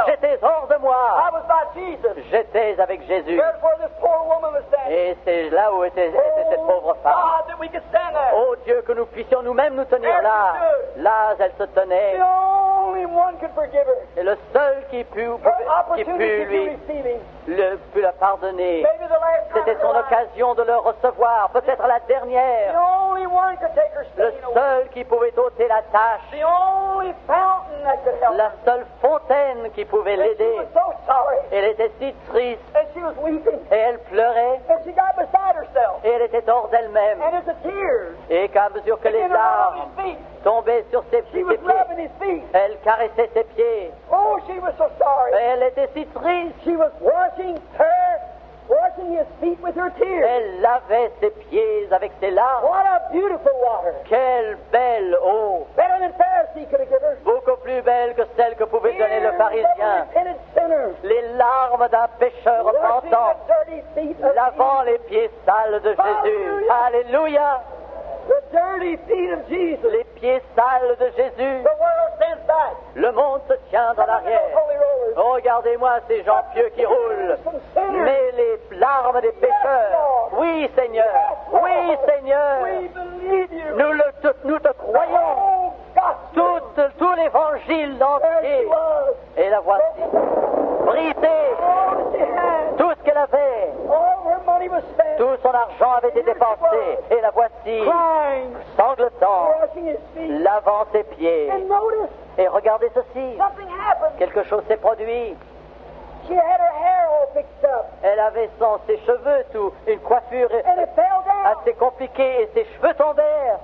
j'étais hors de I moi. was by Jesus. J'étais avec Jésus. There's where this poor woman was standing. Et c'est là où était cette pauvre femme. God, that we could stand there. Oh Dieu, que nous puissions nous-mêmes nous tenir là. Là, elle se tenait. The only one could forgive her. Et le seul qui put Her opportunity to lui receive him. put la pardonner. Maybe the last time C'était of son her life. occasion de le recevoir, peut-être la The dernière. only one could take her Le stain away. seul qui pouvait ôter la tâche. The only fountain that could help La her. seule fontaine qui pouvait And she l'aider. was so sorry. Elle était si triste And she was weeping. et elle pleurait And she got beside herself. et elle était hors d'elle-même. And as the tears Et qu'à mesure que les began to run larmes on his feet, tombaient sur ses she was pieds, rubbing his feet. elle caressait ses pieds. Oh, she was so sorry. Et elle était si triste. She was washing his feet with her tears. Elle lavait ses pieds avec ses larmes. What a beautiful water. Quelle belle eau! Better than Pharisee could have given her. Beaucoup plus belle que celle que pouvait donner le Tears of a pharisien. repentant sinner. Les larmes d'un pécheur Washing repentant, the dirty feet of lavant Jesus. les pieds sales de Jésus. Alléluia! The dirty feet of Jesus. Les pieds sales de Jésus. The world stands back. Le monde se tient dans Look at those l'arrière. holy rollers. Oh, regardez-moi ces gens pieux qui roulent. Mais les larmes des pécheurs. Oui, Seigneur. Oui, Seigneur. We believe you. Nous te croyons. Oh, l'évangile There entier. she was. Et la voici, brisée. All she had. Tout ce qu'elle avait, All her money was spent. tout son argent avait été dépensé. Et la voici, Crying. sanglotant, Washing his feet. lavant ses pieds. And notice, Et regardez ceci, something happened. quelque chose s'est produit. She had her hair all fixed up. Elle avait ses cheveux, tout, une coiffure And it fell down. assez compliquée et ses cheveux tombèrent.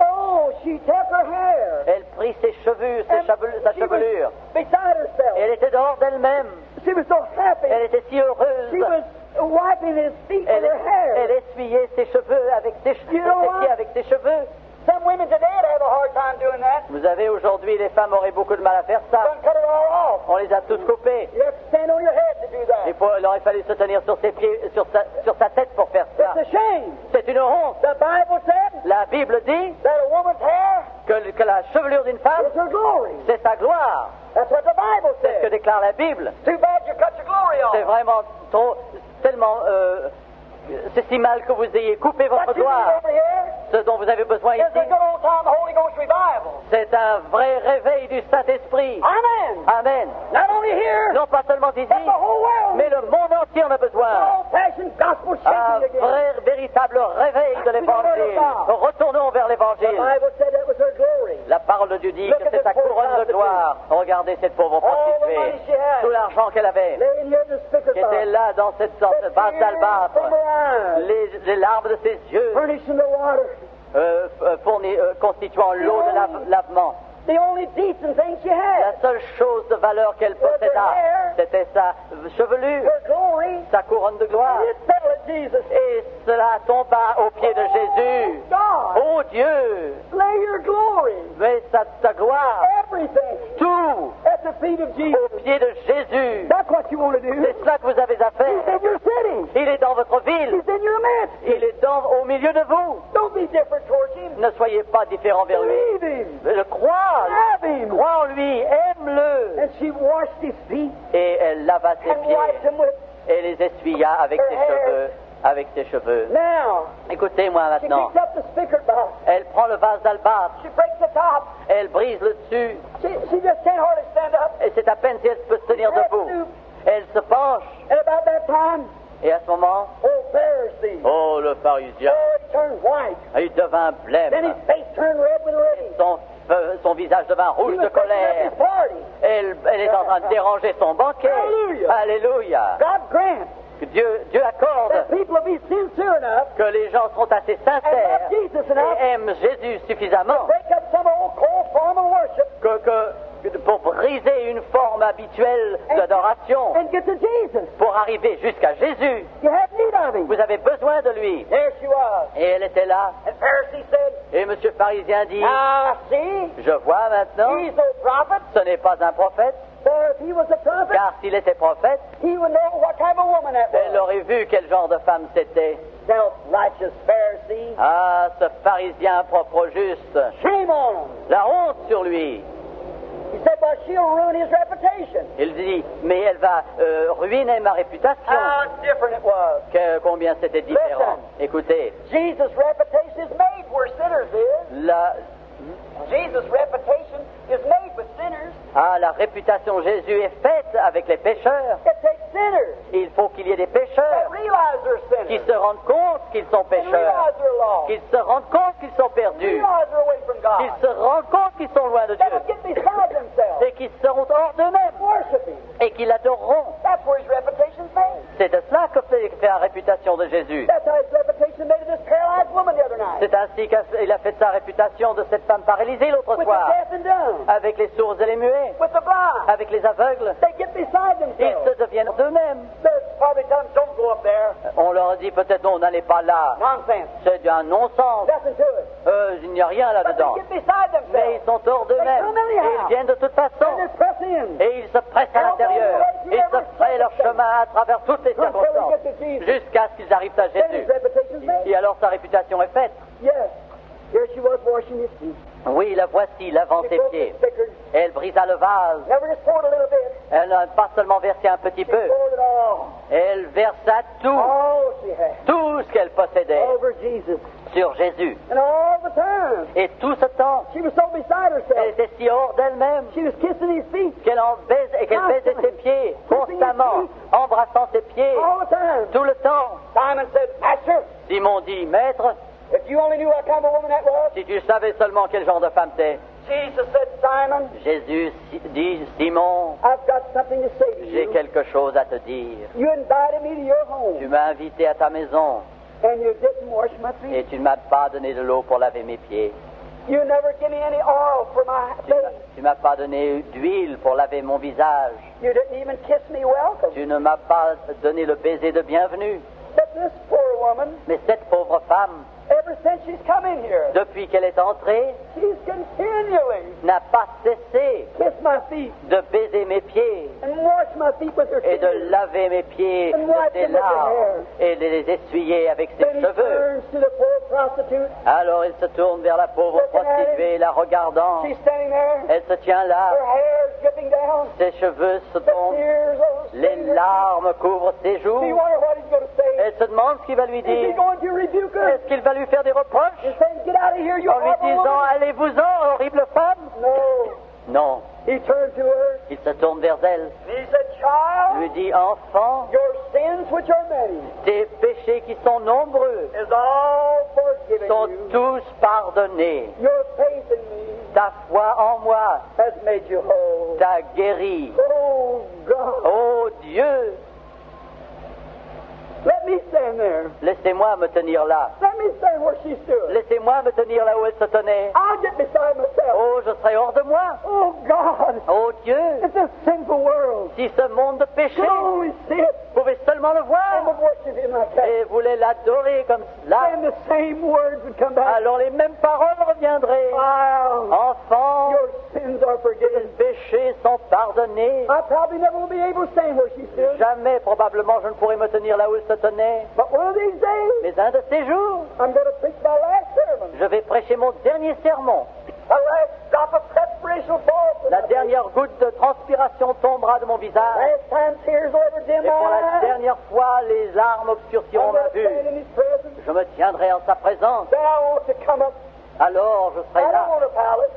Oh, she took her hair. Elle prit ses cheveux, sa And she was chevelure. beside herself. Elle était dehors d'elle-même. She was so happy. Elle était si heureuse. She was wiping his feet with Elle, her hair. elle essuyait ses cheveux avec ses You know ses what? pieds avec ses cheveux. Some women today would have a hard time doing that. Vous avez aujourd'hui, les femmes auraient beaucoup de mal à faire ça. Done cut it all off. On les a tous coupés. You have to stand on your head to do that. Il aurait fallu se tenir sur ses pieds, sur sa tête pour faire ça. It's a shame. C'est une honte. The Bible said La Bible dit that a woman's hair que la chevelure d'une femme, is her glory. c'est sa gloire. That's what the Bible C'est ce que says. déclare la Bible. Too bad you cut your glory C'est off. vraiment tellement... c'est si mal que vous ayez coupé votre What you need gloire. over here Ce dont vous avez besoin is a ici, good old time Holy Ghost revival. c'est un vrai réveil du Saint-Esprit. Amen. Amen. Not only here, Non pas seulement ici, but the whole world. mais le monde entier en a besoin. Old-fashioned gospel Un shaking again. vrai, véritable réveil de l'Évangile. Retournons vers The l'Évangile. Bible said that was her glory. La parole de Dieu dit que c'est sa couronne de gloire. Regardez cette pauvre prostituée. Tout l'argent qu'elle avait, Laying here in the speaker qui était box. là dans cette vase d'albâtre. From her eyes. Les larmes de ses yeux Furnishing the water. constituant l'eau de lavement. The only decent thing she La had. seule chose de valeur qu'elle posséda, c'était sa chevelure, Her glory. sa couronne de gloire. And it fell at Jesus. Et cela tomba aux pieds de Jésus. God, Oh Dieu, lay your glory. mais ta gloire, Everything tout at the feet of Jesus. aux pieds de Jésus. That's what you want to do. C'est cela que vous avez à He's faire. in your city. Il est dans votre ville. He's in your midst. Il est au milieu de vous. Don't be different towards him. Ne soyez pas différents vers lui. Believe him. Le crois. Have him. Crois en lui. Aime-le. And she washed his feet Et elle lava ses and wiped pieds him with. et les essuya avec ses cheveux. Avec ses cheveux. Now, Écoutez-moi she maintenant. picks up the spigot box. Elle prend le vase d'albâtre. She breaks the top. Elle brise le dessus. She just can't hardly stand up. Et c'est à peine si elle peut se tenir debout. Elle se penche. And about that time, Et à ce moment, oh, Pharisee. oh, le pharisien, Oh, he turned white. il devint blême. Then his face turned red with rage. Son visage devint He rouge was de breaking up colère. his party. Elle est en train de déranger son banquet. Hallelujah. Alléluia. God grant Que Dieu accorde that people will be sincere enough que les gens seront assez and sincères love Jesus enough et aiment Jésus suffisamment break up some old cold form of worship pour briser une forme habituelle d'adoration, and get to Jesus. pour arriver jusqu'à Jésus. You have need of him. Vous avez besoin de lui. There she was. Et elle était là. And Pharisee said, Et M. Pharisien dit, see, je vois maintenant, he's no prophet, ce n'est pas un prophète, for if he was a prophet, car s'il était prophète, he would know what kind of woman that elle was. aurait vu quel genre de femme c'était. Self-righteous Pharisee. Ah, ce pharisien propre au juste. Shame on him. La honte sur lui. He said, well, she'll ruin his reputation. Il dit, mais elle va ruiner ma réputation. How different it was. Combien c'était différent. Écoutez, Jesus' reputation is made where sinners is. Jesus' reputation is made with sinners. La réputation de Jésus est faite avec les pécheurs. It takes sinners Il faut qu'il y ait des that pécheurs realize they're qui sinners. se rendent compte qu'ils sont That pécheurs, realize they're lost. qu'ils se rendent compte qu'ils sont perdus, Realize they're away from qu'ils God. se rendent compte qu'ils sont loin de That Dieu will get beside themselves. et qu'ils seront hors d'eux-mêmes Worship him. et qu'ils l'adoreront. That's where his reputation's made. C'est de cela que fait la réputation de Jésus. That's how his reputation made of this paralyzed woman the other night. C'est ainsi qu'il a fait sa réputation de cette femme paralysée l'autre With the soir, deaf and dumb. avec les sourds et les muets, With the blind. avec les aveugles. They get beside Ils themselves. se deviennent d'eux-mêmes. They're probably telling them, don't go up there. On leur dit peut-être non, n'allez pas là. Nonsense. C'est un non-sens. Nothing to it. Il n'y a rien But là-dedans. they get beside Mais themselves. ils sont hors d'eux-mêmes. Et ils viennent de toute façon. And they press in. Et ils se pressent à l'intérieur. Ils se frayent leur chemin à travers toutes les circonstances. Jusqu'à ce qu'ils arrivent à Then his Jésus. reputation's made. Et alors sa réputation est faite. Yes. Here she was washing his feet. Oui, la voici, lavant She ses broke pieds. the stickers. Elle brisa le vase. Never just poured a little bit. Elle n'a pas seulement versé un petit She peu. poured it all. Elle versa tout, All she had. tout ce qu'elle possédait Over Jesus. sur Jésus. And all the time, Et tout ce temps, she was so beside elle herself. était si hors d'elle-même She was kissing his feet qu'elle baisait ses pieds constamment, embrassant ses pieds all the time. tout le temps. Simon said, Master, Simon dit, Maître, if you only knew what kind of a woman that was. si tu savais seulement quel genre de femme t'es. Jesus said, Simon, Jésus dit, Simon, I've got something to say to j'ai you. quelque chose à te dire. You invited me to your home, Tu m'as invité à ta maison and you didn't wash my et feet. tu ne m'as pas donné de l'eau pour laver mes pieds. You never give me any oil for my face. Tu m'as pas donné d'huile pour laver mon visage. You didn't even kiss me welcome. Tu ne m'as pas donné le baiser de bienvenue. But this poor woman, Mais cette pauvre femme, ever since she's come in here, depuis qu'elle est entrée, she's continually n'a pas cessé kissed my feet de baiser mes pieds and washed my feet with her et tears. de laver mes pieds de ses larmes et de les essuyer avec ses Then he cheveux. turns to the poor prostitute. Alors il se tourne vers la pauvre prostituée, la regardant. She's standing there. Elle se tient là, Her hair is dripping down. ses cheveux se The tombent, tears are les larmes couvrent ses joues. You wonder what he's going to say. Elle se demande ce qu'il va lui Is he dire. going to rebuke her? Est-ce qu'il va lui faire des reproches He's saying, get out of here, you en lui horrible disant woman. allez-vous-en, horrible femme? No. Non, He turned to her il se tourne vers elle, and he said, Child, lui dit enfant, your sins, which are many, tes péchés qui sont nombreux is all forgiven sont you. tous pardonnés. Your faith in me Ta foi en moi has made you whole. t'a guéri. Oh, God. Oh Dieu, Let me stand there. laissez-moi me tenir là. Let me stand where she stood. Laissez-moi me tenir là où elle se tenait. I'll get beside myself. Oh, je serai hors de moi. Oh, God. Oh Dieu, It's a sinful world. si ce monde de péché, You can only see it vous pouvez seulement le and voir would worship him like that. et voulez l'adorer comme cela, And the same words would come back. alors les mêmes paroles reviendraient. Wow. Enfant, Your sins are les forgiven. péchés sont pardonnés. I probably never will be able to stand where she stood. Jamais, probablement, je ne pourrai me tenir là où elle se tenait. But one of these days, Mais un de ces jours, I'm going to preach my last sermon. je vais prêcher mon dernier sermon. The last drop of perspiration will fall from La my face. dernière goutte de transpiration tombera de mon visage. Last time tears will ever dim Et pour la my eyes. dernière fois, les larmes I'm obscurciront going ma to vue. stand in his presence. Je me tiendrai en sa présence. Then I want to come up. Alors je I serai don't là. want a palace.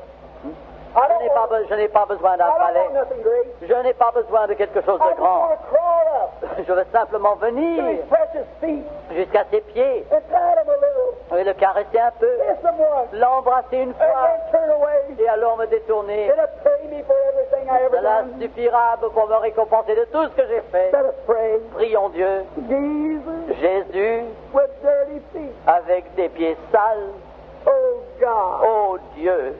I Je don't n'ai pas, want, je n'ai pas besoin d'un I don't palais. want nothing great. Je n'ai pas besoin de quelque chose I de just grand. want to crawl up Je veux simplement to his venir precious feet jusqu'à ses pieds and pat him a little. et le caresser un peu, Kiss him once. l'embrasser une And fois then turn away. et alors me détourner. It'll pay me for everything I ever Cela done. suffira pour me récompenser de tout ce que j'ai fait. Let us pray. Prions Dieu. Jesus Jésus, with dirty feet. avec des pieds sales, Oh God. oh Dieu,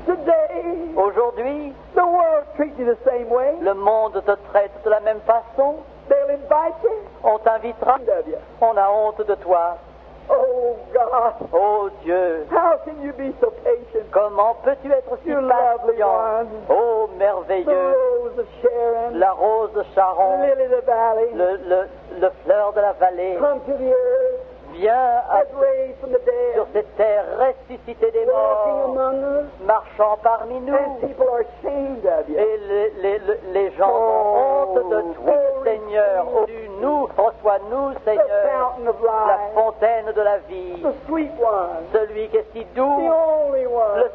Today, aujourd'hui, the world treats you the same way. le monde te traite de la même façon. They'll invite you. On t'invitera. Of you. On a honte de toi. Oh God. Oh Dieu, How can you be so patient? comment peux-tu être si You lovely patient? one. Oh The merveilleux, rose of Sharon. la rose de The Sharon, lily of the valley. le fleur de la vallée, Come to the earth. viens As raised from the sur dead. cette terre ressuscitée des Walking morts, among us. marchant parmi nous. And people are ashamed of you. Et les gens ont honte de toi, Seigneur. Oh, nous, reçois-nous, The Seigneur, fountain of la life. fontaine de la vie, The sweet one. celui qui est si The doux, only one. le